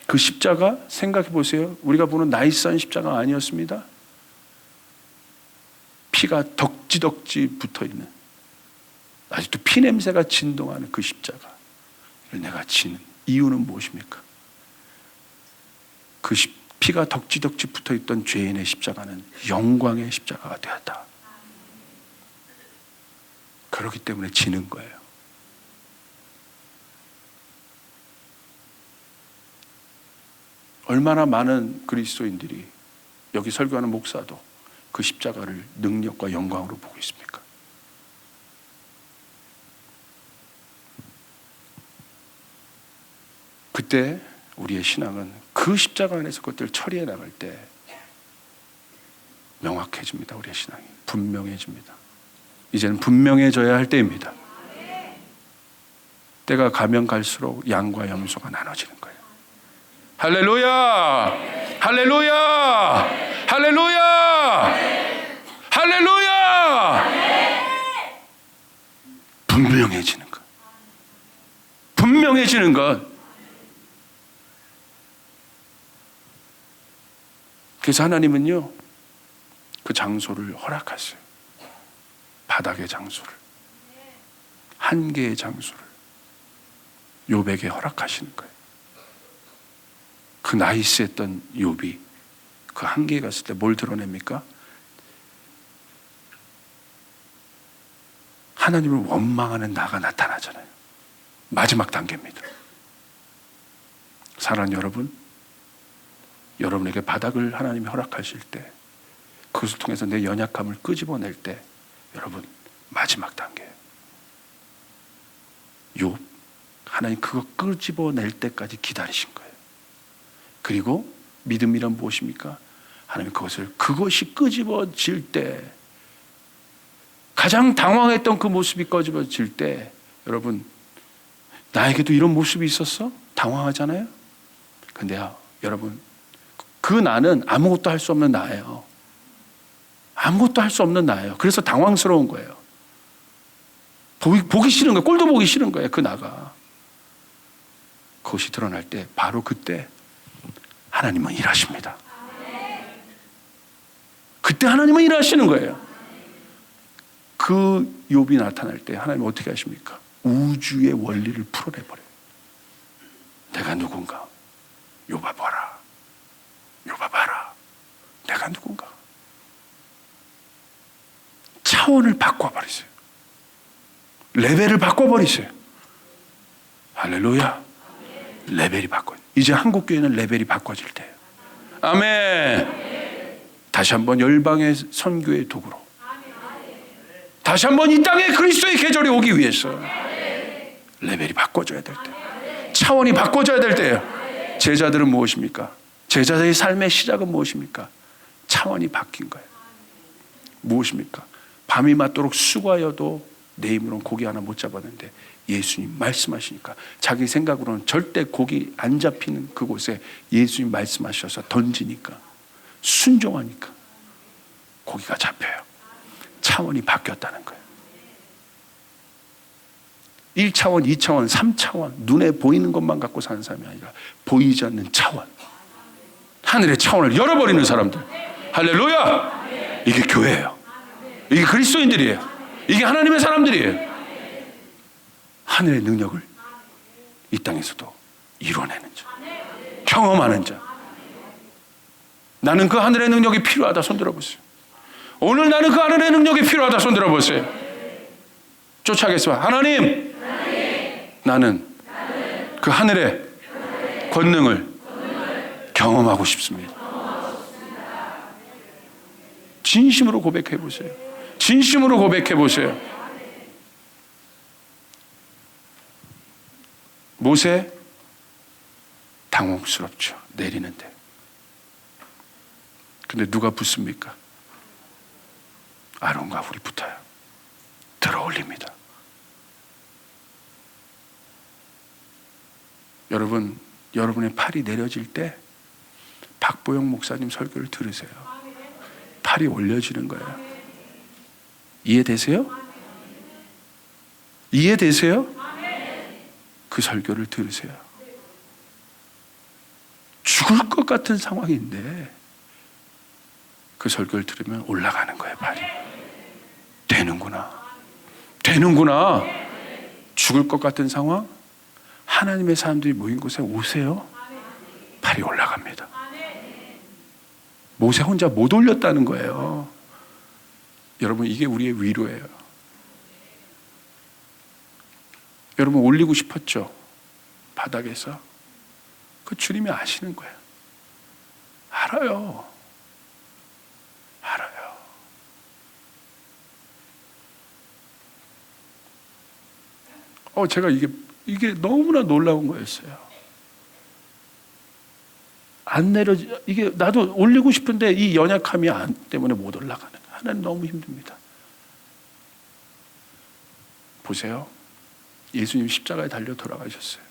Speaker 2: 그 십자가 생각해 보세요. 우리가 보는 나이스한 십자가 아니었습니다. 피가 덕지덕지 붙어있는, 아직도 피 냄새가 진동하는 그 십자가를 내가 지는 이유는 무엇입니까? 그 피가 덕지덕지 붙어있던 죄인의 십자가는 영광의 십자가가 되었다. 그렇기 때문에 지는 거예요. 얼마나 많은 그리스도인들이, 여기 설교하는 목사도 그 십자가를 능력과 영광으로 보고 있습니까? 그때 우리의 신앙은 그 십자가 안에서 그것들을 처리해 나갈 때 명확해집니다. 우리의 신앙이 분명해집니다. 이제는 분명해져야 할 때입니다. 때가 가면 갈수록 양과 염소가 나눠지는 거예요. 할렐루야! 할렐루야! 할렐루야! 할렐루야! 분명해지는 것. 분명해지는 것. 그래서 하나님은요, 그 장소를 허락하세요. 바닥의 장소를, 한계의 장소를 욥에게 허락하시는 거예요. 그 나이스했던 욥이 그 한계에 갔을 때 뭘 드러냅니까? 하나님을 원망하는 나가 나타나잖아요. 마지막 단계입니다. 사랑하는 여러분, 여러분에게 바닥을 하나님이 허락하실 때, 그것을 통해서 내 연약함을 끄집어낼 때, 여러분 마지막 단계예요. 욥, 하나님 그거 끄집어낼 때까지 기다리신 거예요. 그리고 믿음이란 무엇입니까? 하나님 그것이 끄집어질 때, 가장 당황했던 그 모습이 끄집어질 때, 여러분 나에게도 이런 모습이 있었어? 당황하잖아요. 근데 여러분 그 나는 아무것도 할 수 없는 나예요. 아무것도 할 수 없는 나예요. 그래서 당황스러운 거예요. 보기 싫은 거예요. 꼴도 보기 싫은 거예요. 그 나가. 그것이 드러날 때 바로 그때 하나님은 일하십니다. 그때 하나님은 일하시는 거예요. 그 욥이 나타날 때 하나님은 어떻게 하십니까? 우주의 원리를 풀어내버려요. 내가 누군가? 욥아 봐라. 욥아 봐라. 내가 누군가? 차원을 바꿔버리세요. 레벨을 바꿔버리세요. 할렐루야. 레벨이 바꿔. 이제 한국교회는 레벨이 바꿔질 때예요. 아멘. 다시 한번 열방의 선교의 도구로, 다시 한번 이 땅에 그리스도의 계절이 오기 위해서 레벨이 바꿔져야 될 때, 차원이 바꿔져야 될 때예요. 제자들은 무엇입니까? 제자들의 삶의 시작은 무엇입니까? 차원이 바뀐 거예요. 무엇입니까? 밤이 맞도록 수고하여도 내 힘으로는 고기 하나 못 잡았는데 예수님 말씀하시니까 자기 생각으로는 절대 고기 안 잡히는 그곳에 예수님 말씀하셔서 던지니까, 순종하니까 고기가 잡혀요. 차원이 바뀌었다는 거예요. 1차원, 2차원, 3차원, 눈에 보이는 것만 갖고 사는 사람이 아니라 보이지 않는 차원, 하늘의 차원을 열어버리는 사람들. 할렐루야! 이게 교회예요. 이게 그리스도인들이에요. 이게 하나님의 사람들이에요. 하늘의 능력을 이 땅에서도 이뤄내는 자, 경험하는 자. 나는 그 하늘의 능력이 필요하다. 손 들어보세요. 오늘 나는 그 하늘의 능력이 필요하다. 손 들어보세요. 쫓아가겠습니다. 하나님, 나는 그 하늘의 권능을 경험하고 싶습니다. 진심으로 고백해 보세요. 진심으로 고백해 보세요. 모세 당혹스럽죠. 내리는데. 근데 누가 붙습니까? 아론과 훌이 붙어요. 들어올립니다. 여러분, 여러분의 팔이 내려질 때 박보영 목사님 설교를 들으세요. 팔이 올려지는 거예요. 이해되세요? 이해되세요? 그 설교를 들으세요. 죽을 것 같은 상황인데 그 설교를 들으면 올라가는 거예요. 팔이. 되는구나. 되는구나. 죽을 것 같은 상황, 하나님의 사람들이 모인 곳에 오세요. 팔이 올라갑니다. 모세 혼자 못 올렸다는 거예요. 여러분, 이게 우리의 위로예요. 여러분, 올리고 싶었죠? 바닥에서. 그 주님이 아시는 거예요. 알아요. 알아요. 제가 이게 너무나 놀라운 거였어요. 안 이게 나도 올리고 싶은데 이 연약함이 때문에 못 올라가는 거예요. 하나님 너무 힘듭니다. 보세요. 예수님 십자가에 달려 돌아가셨어요.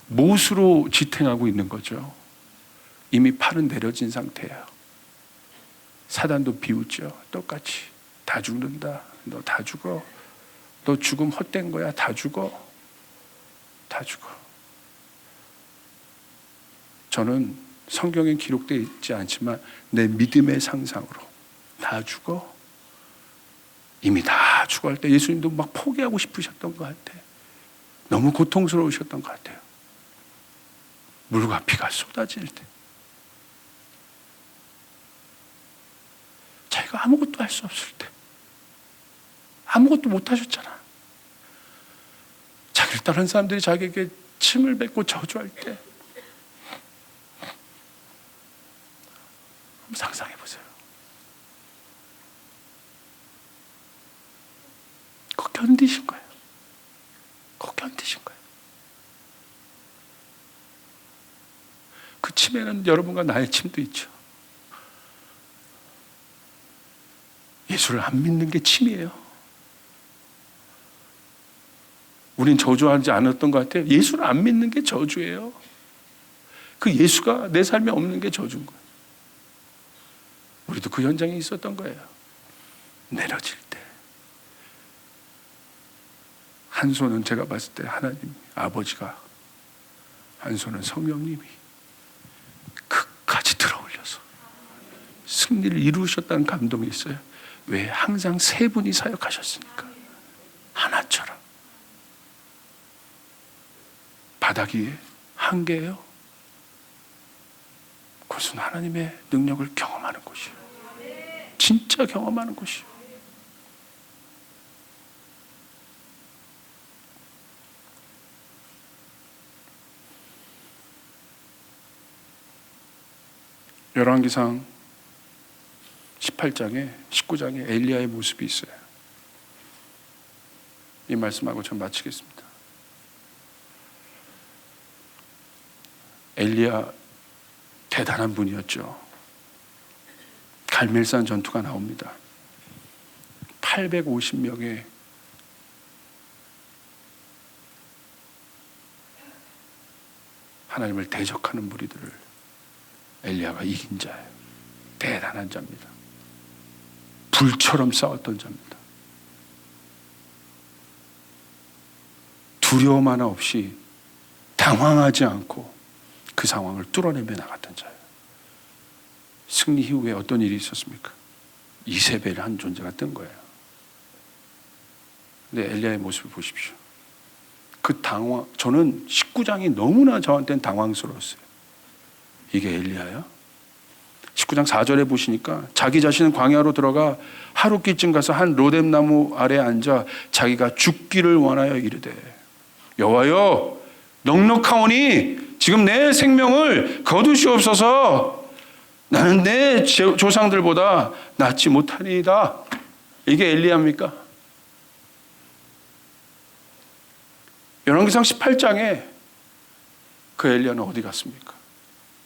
Speaker 2: 못으로 지탱하고 있는 거죠. 이미 팔은 내려진 상태예요. 사단도 비웃죠. 똑같이. 다 죽는다. 너 다 죽어. 너 죽음 헛된 거야. 다 죽어. 다 죽어. 저는 성경에 기록되어 있지 않지만 내 믿음의 상상으로 다 죽어. 이미 다 죽어 할 때 예수님도 막 포기하고 싶으셨던 것 같아요. 너무 고통스러우셨던 것 같아요. 물과 피가 쏟아질 때. 자기가 아무것도 할 수 없을 때. 아무것도 못 하셨잖아. 자기를 따르는 사람들이 자기에게 침을 뱉고 저주할 때. 한번 상상해 보세요. 그거 견디신 거예요. 그거 견디신 거예요. 그 침에는 여러분과 나의 침도 있죠. 예수를 안 믿는 게 침이에요. 우린 저주하지 않았던 것 같아요. 예수를 안 믿는 게 저주예요. 그 예수가 내 삶에 없는 게 저주인 거예요. 우리도 그 현장에 있었던 거예요. 내려질 때. 한 손은 제가 봤을 때 하나님, 아버지가, 한 손은 성령님이 끝까지 들어올려서 승리를 이루셨다는 감동이 있어요. 왜? 항상 세 분이 사역하셨으니까. 하나처럼. 바닥이 한계예요. 그것은 하나님의 능력을 경험하는 곳이에요. 진짜 경험하는 곳이에요. 열왕기상 18장에 19장에 엘리야의 모습이 있어요. 이 말씀하고 전 마치겠습니다. 엘리야 대단한 분이었죠. 갈멜산 전투가 나옵니다. 850명의 하나님을 대적하는 무리들을 엘리야가 이긴 자예요. 대단한 자입니다. 불처럼 싸웠던 자입니다. 두려움 하나 없이 당황하지 않고 그 상황을 뚫어내며 나갔던 자예요. 승리 이후에 어떤 일이 있었습니까? 이세벨 한 존재가 뜬 거예요. 근데 엘리야의 모습을 보십시오. 그 저는 19장이 너무나 저한테는 당황스러웠어요. 이게 엘리야야? 19장 4절에 보시니까 자기 자신은 광야로 들어가 하루끼쯤 가서 한 로뎀나무 아래 앉아 자기가 죽기를 원하여 이르되 여호와여 넉넉하오니 지금 내 생명을 거두시옵소서. 나는 내 조상들보다 낫지 못하니이다. 이게 엘리야입니까? 열왕기상 18장에 그 엘리야는 어디 갔습니까?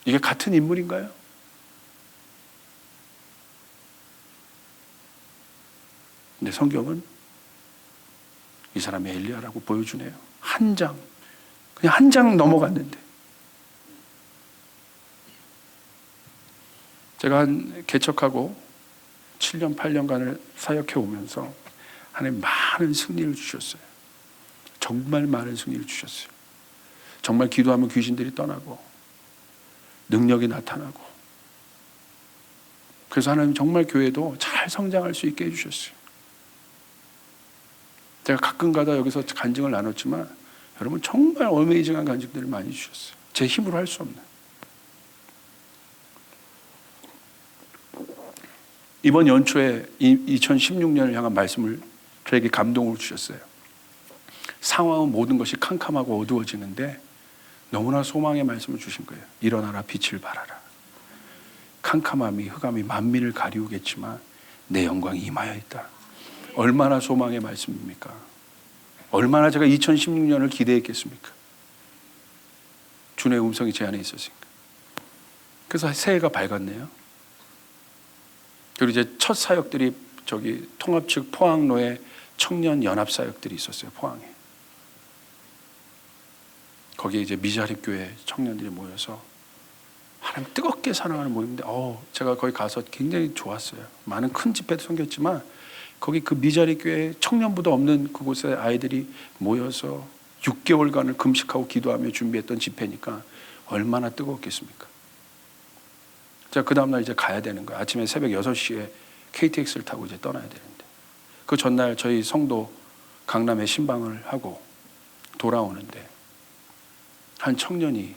Speaker 2: 이게 같은 인물인가요? 근데 성경은 이 사람이 엘리야라고 보여주네요. 한 장, 그냥 한 장 넘어갔는데. 제가 개척하고 7년, 8년간을 사역해 오면서 하나님 많은 승리를 주셨어요. 정말 많은 승리를 주셨어요. 정말 기도하면 귀신들이 떠나고 능력이 나타나고, 그래서 하나님 정말 교회도 잘 성장할 수 있게 해주셨어요. 제가 가끔가다 여기서 간증을 나눴지만 여러분 정말 어메이징한 간증들을 많이 주셨어요. 제 힘으로 할 수 없는. 이번 연초에 2016년을 향한 말씀을 저에게 감동을 주셨어요. 상황은 모든 것이 캄캄하고 어두워지는데 너무나 소망의 말씀을 주신 거예요. 일어나라, 빛을 발하라. 캄캄함이, 흑암이 만민을 가리우겠지만 내 영광이 임하여 있다. 얼마나 소망의 말씀입니까? 얼마나 제가 2016년을 기대했겠습니까? 주의 음성이 제 안에 있었으니까. 그래서 새해가 밝았네요. 그리고 이제 첫 사역들이 저기 통합 측 포항로에 청년 연합 사역들이 있었어요. 포항에. 거기에 이제 미자립 교회 청년들이 모여서 하나님 뜨겁게 사랑하는 모임인데, 제가 거기 가서 굉장히 좋았어요. 많은 큰 집회도 섬겼지만 거기 그 미자립 교회 청년부도 없는 그곳에 아이들이 모여서 6개월간을 금식하고 기도하며 준비했던 집회니까 얼마나 뜨거웠겠습니까? 제가 그 다음날 이제 가야 되는 거예요. 아침에 새벽 6시에 KTX를 타고 이제 떠나야 되는데, 그 전날 저희 성도 강남에 신방을 하고 돌아오는데 한 청년이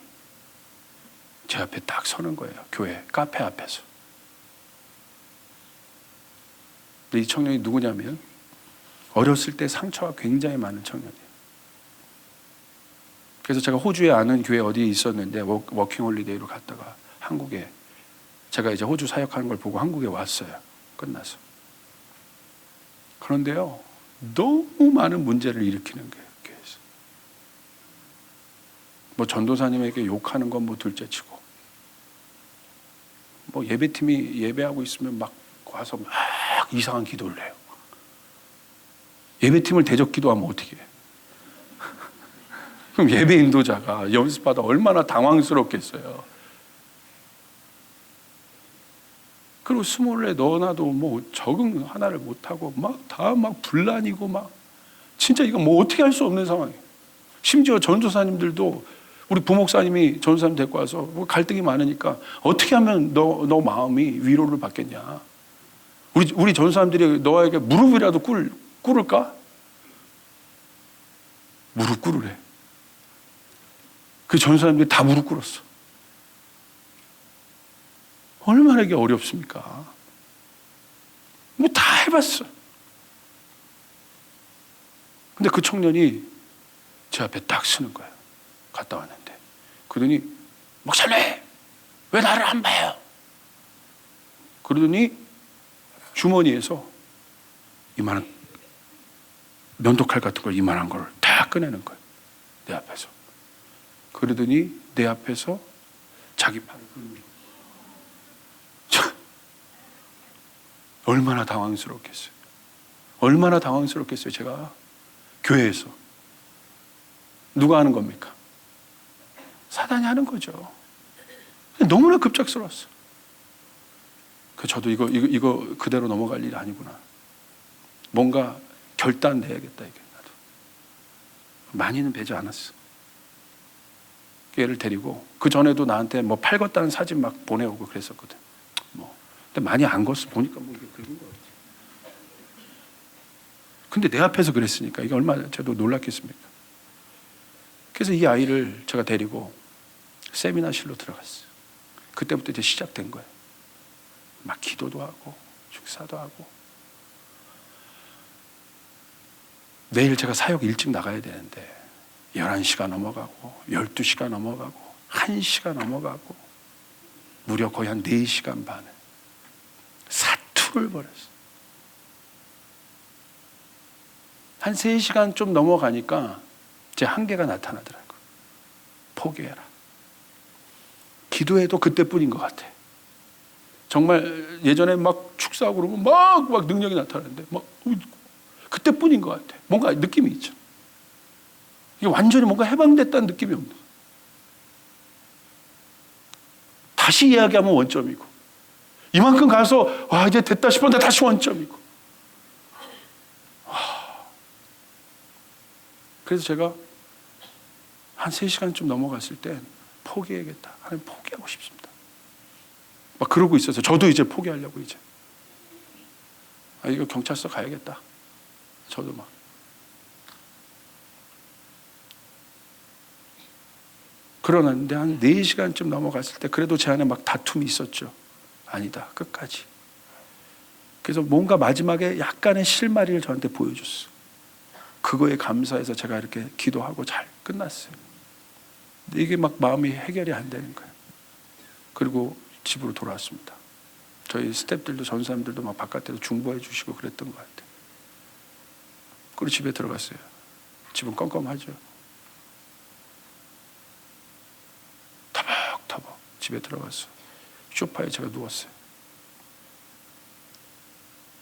Speaker 2: 제 앞에 딱 서는 거예요. 교회 카페 앞에서. 근데 이 청년이 누구냐면 어렸을 때 상처가 굉장히 많은 청년이에요. 그래서 제가 호주에 아는 교회 어디에 있었는데 워킹홀리데이로 갔다가 한국에, 제가 이제 호주 사역하는 걸 보고 한국에 왔어요. 끝나서. 그런데요, 너무 많은 문제를 일으키는 거예요. 교회에서. 뭐 전도사님에게 욕하는 건 뭐 둘째치고, 뭐 예배팀이 예배하고 있으면 막 와서 막 이상한 기도를 해요. 예배팀을 대적 기도하면 어떻게 해요? 그럼 예배 인도자가 연습하다 얼마나 당황스럽겠어요. 그리고 스몰에 넣어놔도 뭐 적응 하나를 못하고 막 분란이고 막 진짜 이거 뭐 어떻게 할 수 없는 상황이에요. 심지어 전도사님들도, 우리 부목사님이 전도사님 데리고 와서 뭐 갈등이 많으니까 어떻게 하면 너 마음이 위로를 받겠냐. 우리 전도사님들이 너에게 무릎이라도 꿇을까? 무릎 꿇으래. 그 전도사님들이 다 무릎 꿇었어. 얼마나 이게 어렵습니까? 뭐 다 해봤어. 근데 그 청년이 제 앞에 딱 서는 거예요. 갔다 왔는데. 그러더니, 목사님, 왜 나를 안 봐요? 그러더니 주머니에서 이만한 면도칼 같은 걸, 이만한 걸 다 꺼내는 거예요. 내 앞에서. 그러더니 내 앞에서 자기 팔을 긁는. 얼마나 당황스럽겠어요. 얼마나 당황스럽겠어요. 제가 교회에서. 누가 하는 겁니까? 사단이 하는 거죠. 너무나 급작스러웠어. 저도 이거 그대로 넘어갈 일이 아니구나. 뭔가 결단 내야겠다, 이게. 나도. 많이는 배지 않았어. 걔를 데리고 그 전에도 나한테 뭐 팔걷다는 사진 막 보내오고 그랬었거든. 뭐 근데 많이 안 걷어. 보니까 뭐 이게 긁은 거 같지. 근데 내 앞에서 그랬으니까 이게 얼마나 저도 놀랐겠습니까? 그래서 이 아이를 제가 데리고 세미나실로 들어갔어요. 그때부터 이제 시작된 거예요. 막 기도도 하고 축사도 하고. 내일 제가 사역 일찍 나가야 되는데 11시가 넘어가고 12시가 넘어가고 1시가 넘어가고 무려 거의 한 4시간 반을 사투를 벌였어요. 한 3시간 좀 넘어가니까 제 한계가 나타나더라고요. 포기해라. 기도해도 그때뿐인 것 같아. 정말 예전에 막 축사하고 그러면 막 능력이 나타나는데 막 그때뿐인 것 같아. 뭔가 느낌이 있죠. 이게 완전히 뭔가 해방됐다는 느낌이 없는 거예요. 다시 이야기하면 원점이고 이만큼 가서 와 이제 됐다 싶었는데 다시 원점이고. 그래서 제가 한 3시간쯤 넘어갔을 때 포기해야겠다. 하나님 포기하고 싶습니다. 막 그러고 있어서 저도 이제 포기하려고 이제. 이거 경찰서 가야겠다. 저도 막. 그러는데 한 4시간쯤 넘어갔을 때 그래도 제 안에 막 다툼이 있었죠. 아니다. 끝까지. 그래서 뭔가 마지막에 약간의 실마리를 저한테 보여줬어. 그거에 감사해서 제가 이렇게 기도하고 잘 끝났어요. 근데 이게 막 마음이 해결이 안 되는 거예요. 그리고 집으로 돌아왔습니다. 저희 스태프들도 전사님들도 막 바깥에서 중보해 주시고 그랬던 것 같아요. 그리고 집에 들어갔어요. 집은 껌껌하죠. 터벅터벅 집에 들어가서 소파에 제가 누웠어요.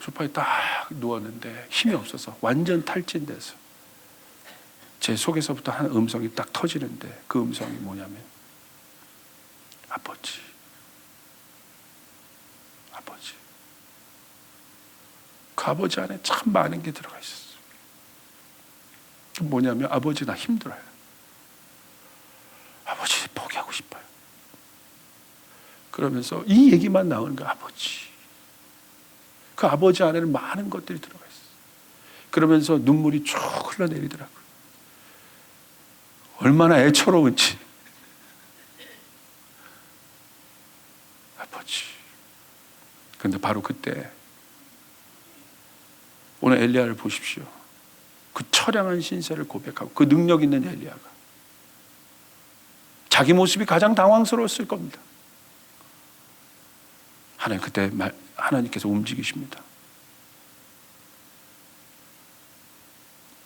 Speaker 2: 소파에 딱 누웠는데 힘이 없어서 완전 탈진돼서 제 속에서부터 한 음성이 딱 터지는데 그 음성이 뭐냐면 아버지, 아버지. 그 아버지 안에 참 많은 게 들어가 있었어요. 뭐냐면 아버지 나 힘들어요. 아버지 포기하고 싶어요. 그러면서 이 얘기만 나오는 거야. 아버지. 그 아버지 안에는 많은 것들이 들어가 있어요. 그러면서 눈물이 쭉 흘러내리더라고요. 얼마나 애처로운지. 아버지. 그런데 바로 그때 오늘 엘리야를 보십시오. 그 처량한 신세를 고백하고 그 능력 있는 엘리야가 자기 모습이 가장 당황스러웠을 겁니다. 하나님께서 움직이십니다.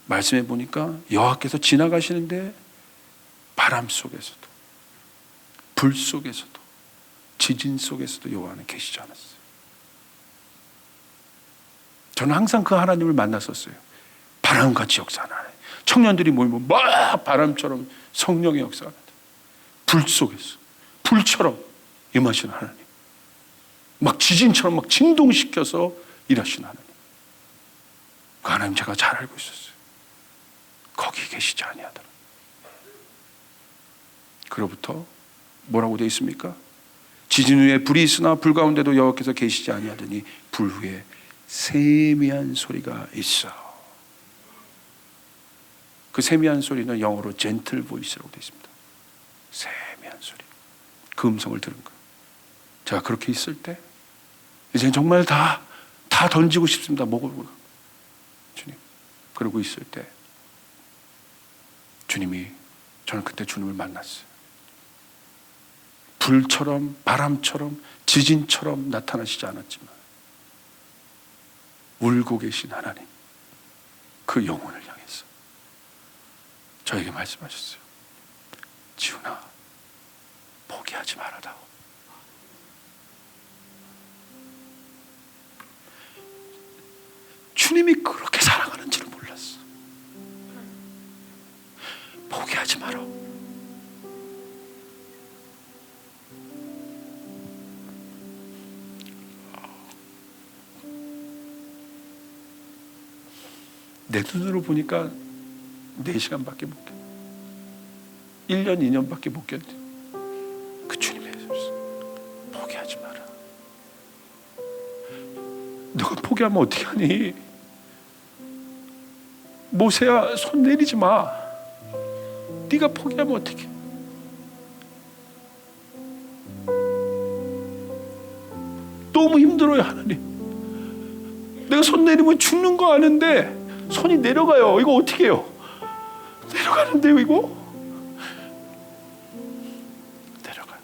Speaker 2: 말씀해 보니까 여호와께서 지나가시는데 바람 속에서도 불 속에서도 지진 속에서도 여호와는 계시지 않았어요. 저는 항상 그 하나님을 만났었어요. 바람같이 역사하는 하나님. 청년들이 모이면 막 바람처럼 성령의 역사가 나타나요. 불 속에서 불처럼 임하시는 하나님. 막 지진처럼 막 진동시켜서 일하시는 하나님. 그 하나님 제가 잘 알고 있었어요. 거기 계시지 아니하더라. 그로부터 뭐라고 되어 있습니까? 지진 후에 불이 있으나 불 가운데도 여호와께서 계시지 아니하더니 불 후에 세미한 소리가 있어. 그 세미한 소리는 영어로 젠틀 보이스라고 되어 있습니다. 세미한 소리. 그 음성을 들은 거예요. 제가 그렇게 있을 때 이제 정말 다 던지고 싶습니다. 목을 주님. 그러고 있을 때 저는 그때 주님을 만났어요. 불처럼 바람처럼 지진처럼 나타나시지 않았지만 울고 계신 하나님, 그 영혼을 향해서 저에게 말씀하셨어요. 지훈아, 포기하지 말아다오. 주님이 그렇게 사랑하는지를 몰랐어. 포기하지 마라. 내 눈으로 보니까 4시간밖에 못 견뎌. 1년, 2년밖에 못 견뎌. 그 주님의 말씀, 포기하지 마라. 너가 포기하면 어떻게 하니? 모세야, 손 내리지 마. 네가 포기하면 어떻게? 너무 힘들어요, 하나님. 내가 손 내리면 죽는 거 아는데 손이 내려가요. 이거 어떻게 해요? 내려가는데요, 이거? 내려가요.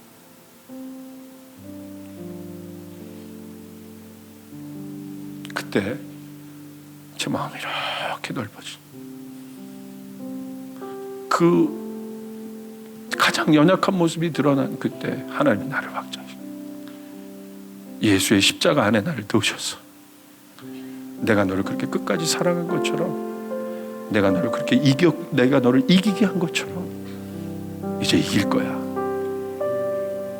Speaker 2: 그때 제 마음이 이렇게 넓어져. 그 가장 연약한 모습이 드러난 그때 하나님이 나를 확장하셨어요. 예수의 십자가 안에 나를 넣으셨어. 내가 너를 그렇게 끝까지 사랑한 것처럼, 내가 너를 그렇게 내가 너를 이기게 한 것처럼 이제 이길 거야.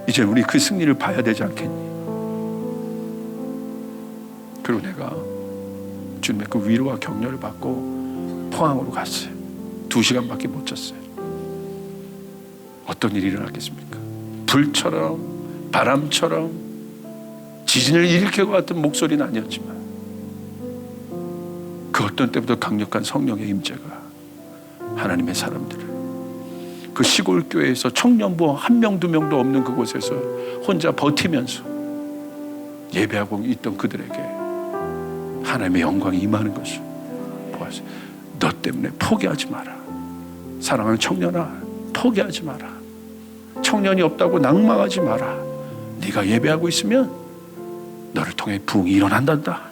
Speaker 2: 이제 우리 그 승리를 봐야 되지 않겠니? 그리고 내가 주님의 그 위로와 격려를 받고 포항으로 갔어요. 2시간밖에 못 잤어요. 어떤 일이 일어났겠습니까? 불처럼, 바람처럼, 지진을 일으킬 것 같은 목소리는 아니었지만 그 어떤 때보다 강력한 성령의 임재가 하나님의 사람들을, 그 시골 교회에서 청년부 1명 2명도 없는 그곳에서 혼자 버티면서 예배하고 있던 그들에게 하나님의 영광이 임하는 것을 보았어요. 너 때문에 포기하지 마라. 사랑하는 청년아, 포기하지 마라. 청년이 없다고 낭망하지 마라. 네가 예배하고 있으면 너를 통해 부흥이 일어난단다.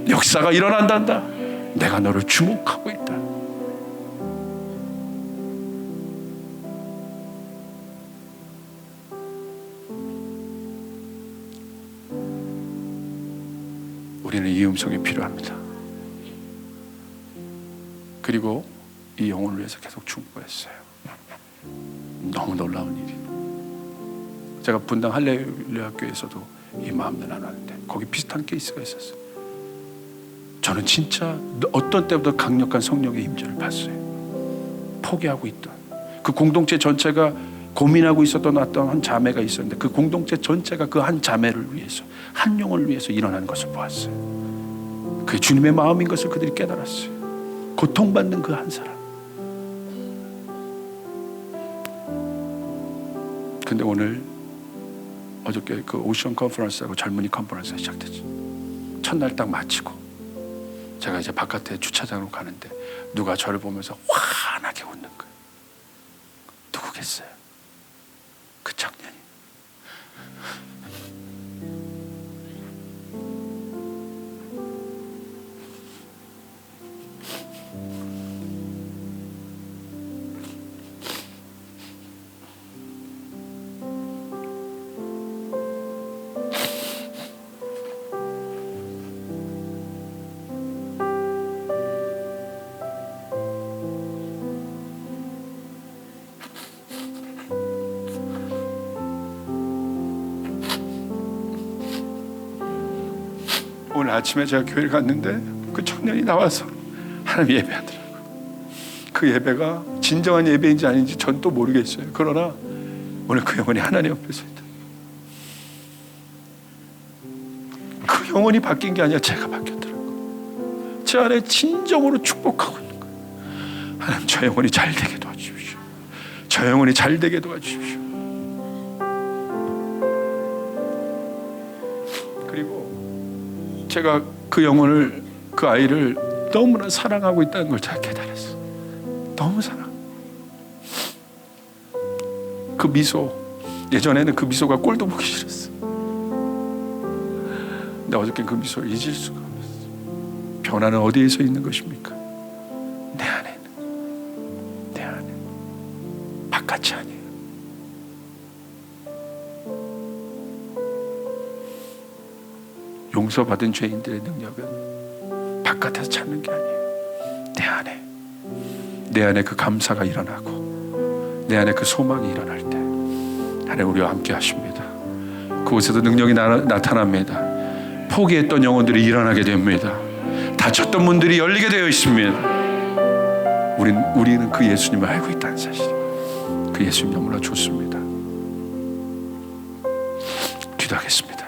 Speaker 2: 역사가 일어난단다. 내가 너를 주목하고 있다. 우리는 이 음성이 필요합니다. 그리고 이 영혼을 위해서 계속 충고했어요. 너무 놀라운 일이. 제가 분당 할렐루야 교회에서도 이 마음도 나눴는데 거기 비슷한 케이스가 있었어요. 저는 진짜 어떤 때보다 강력한 성령의 임재를 봤어요. 포기하고 있던 그 공동체 전체가 고민하고 있었던 어떤 한 자매가 있었는데 그 공동체 전체가 그 한 자매를 위해서, 한 영혼을 위해서 일어나는 것을 보았어요. 그게 주님의 마음인 것을 그들이 깨달았어요. 고통받는 그 한 사람. 근데 오늘 어저께 그 오션 컨퍼런스하고 젊은이 컨퍼런스가 시작됐죠. 첫날 딱 마치고 제가 이제 바깥에 주차장으로 가는데 누가 저를 보면서 환하게 웃는 거예요. 누구겠어요? 그 청년이. 오늘 아침에 제가 교회를 갔는데 그 청년이 나와서 하나님 예배하더라고요. 그 예배가 진정한 예배인지 아닌지 전 또 모르겠어요. 그러나 오늘 그 영혼이 하나님 옆에 서 있다. 그 영혼이 바뀐 게 아니라 제가 바뀌었더라고요. 제 안에 진정으로 축복하고 있는 거예요. 하나님, 저 영혼이 잘 되게 도와주십시오. 저 영혼이 잘 되게 도와주십시오. 그리고 제가 그 영혼을, 그 아이를 너무나 사랑하고 있다는 걸 제가 깨달았어. 너무 사랑. 그 미소, 예전에는 그 미소가 꼴도 보기 싫었어. 근데 어저께 그 미소를 잊을 수가 없었어. 변화는 어디에서 있는 것입니까? 내 안에 있는 거. 내 안에. 바깥이 아니에요. 용서받은 죄인들의 능력은 바깥에서 찾는 게 아니에요. 내 안에. 내 안에 그 감사가 일어나고 내 안에 그 소망이 일어날 때 하나님 우리와 함께 하십니다. 그곳에도 능력이 나타납니다. 포기했던 영혼들이 일어나게 됩니다. 다쳤던 문들이 열리게 되어 있습니다. 우리는 그 예수님을 알고 있다는 사실. 그 예수님 너무나 좋습니다. 기도하겠습니다.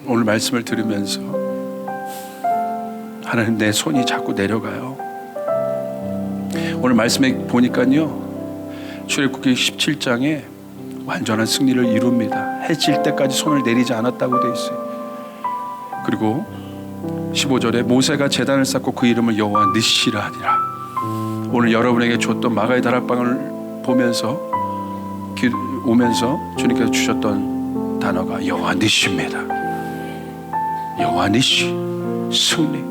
Speaker 2: 오늘 말씀을 들으면서 하나님, 내 손이 자꾸 내려가요. 오늘 말씀에 보니까요, 출애굽기 17장에 완전한 승리를 이룹니다. 해질 때까지 손을 내리지 않았다고 되어 있어요. 그리고 15절에 모세가 제단을 쌓고 그 이름을 여호와 니시라 하니라. 오늘 여러분에게 줬던 마가의 다락방을 보면서 오면서 주님께서 주셨던 단어가 여호와 니시입니다. 여호와 니시, 승리.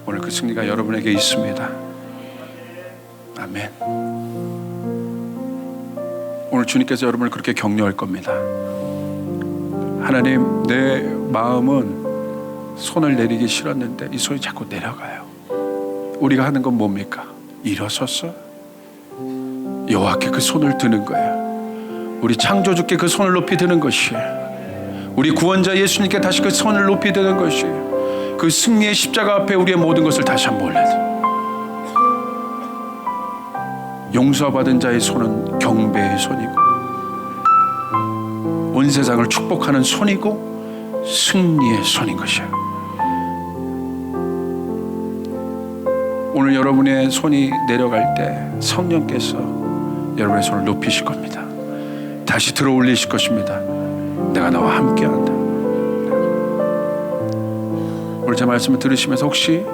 Speaker 2: 오늘 그 승리가 여러분에게 있습니다. 아멘. 오늘 주님께서 여러분을 그렇게 격려할 겁니다. 하나님, 내 마음은 손을 내리기 싫었는데 이 손이 자꾸 내려가요. 우리가 하는 건 뭡니까? 일어서서 여호와께 그 손을 드는 거예요. 우리 창조주께 그 손을 높이 드는 것이에요. 우리 구원자 예수님께 다시 그 손을 높이 드는 것이에요. 그 승리의 십자가 앞에 우리의 모든 것을 다시 한번 올려드립니다. 용서받은 자의 손은 경배의 손이고, 온 세상을 축복하는 손이고, 승리의 손인 것이에요. 오늘 여러분의 손이 내려갈 때 성령께서 여러분의 손을 높이실 겁니다. 다시 들어 올리실 것입니다. 내가 너와 함께한다. 오늘 제 말씀을 들으시면서 혹시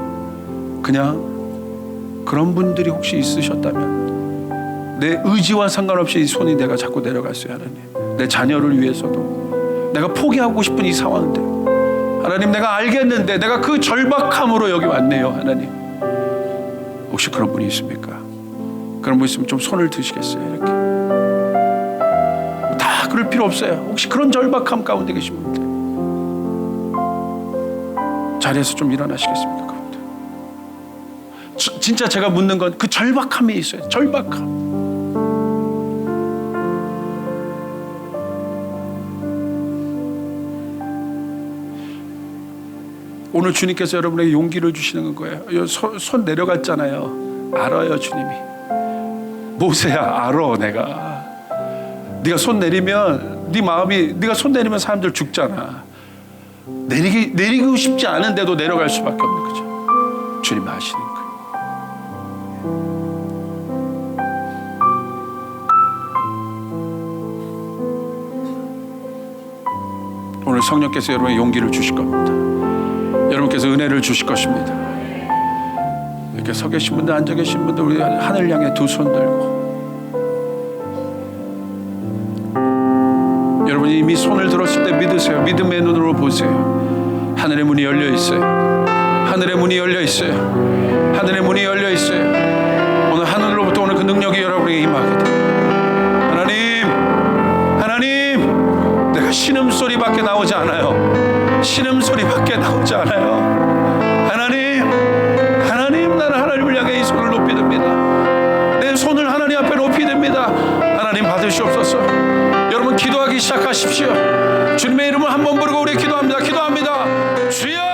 Speaker 2: 그냥 그런 분들이 혹시 있으셨다면, 내 의지와 상관없이 이 손이 내가 자꾸 내려갔어요. 하나님, 내 자녀를 위해서도 내가 포기하고 싶은 이 상황인데, 하나님, 내가 알겠는데 내가 그 절박함으로 여기 왔네요. 하나님, 혹시 그런 분이 있습니까? 그런 분 있으면 좀 손을 드시겠어요? 이렇게 다 그럴 필요 없어요. 혹시 그런 절박함 가운데 계신 분들, 자리에서 좀 일어나시겠습니까? 그분들 진짜 제가 묻는 건 그 절박함이 있어요. 절박함. 오늘 주님께서 여러분에게 용기를 주시는 거예요. 손 내려갔잖아요. 알아요, 주님이. 모세야, 알아. 네가 손 내리면, 네 마음이, 네가 손 내리면 사람들 죽잖아. 내리고 싶지 않은데도 내려갈 수밖에 없는 거죠. 주님 아시는 거예요. 오늘 성령께서 여러분에게 용기를 주실 겁니다. 여러분께서 은혜를 주실 것입니다. 이렇게 서 계신 분들, 앉아 계신 분들, 우리 하늘 향해 두 손 들고, 여러분이 이미 손을 들었을 때 믿으세요. 믿음의 눈으로 보세요. 하늘의 문이 열려 있어요. 하늘의 문이 열려 있어요. 하늘의 문이 열려 있어요. 오늘 하늘로부터 오늘 그 능력이 여러분에게 임하게 돼요. 하나님, 내가 신음소리밖에 나오지 않아요. 신음소리밖에 나오지 않아요. 하나님, 나는 하나님을 향해 이 손을 높이 듭니다. 내 손을 하나님 앞에 높이 듭니다. 하나님, 받으시옵소서. 여러분, 기도하기 시작하십시오. 주님의 이름을 한번 부르고 우리 기도합니다. 주여!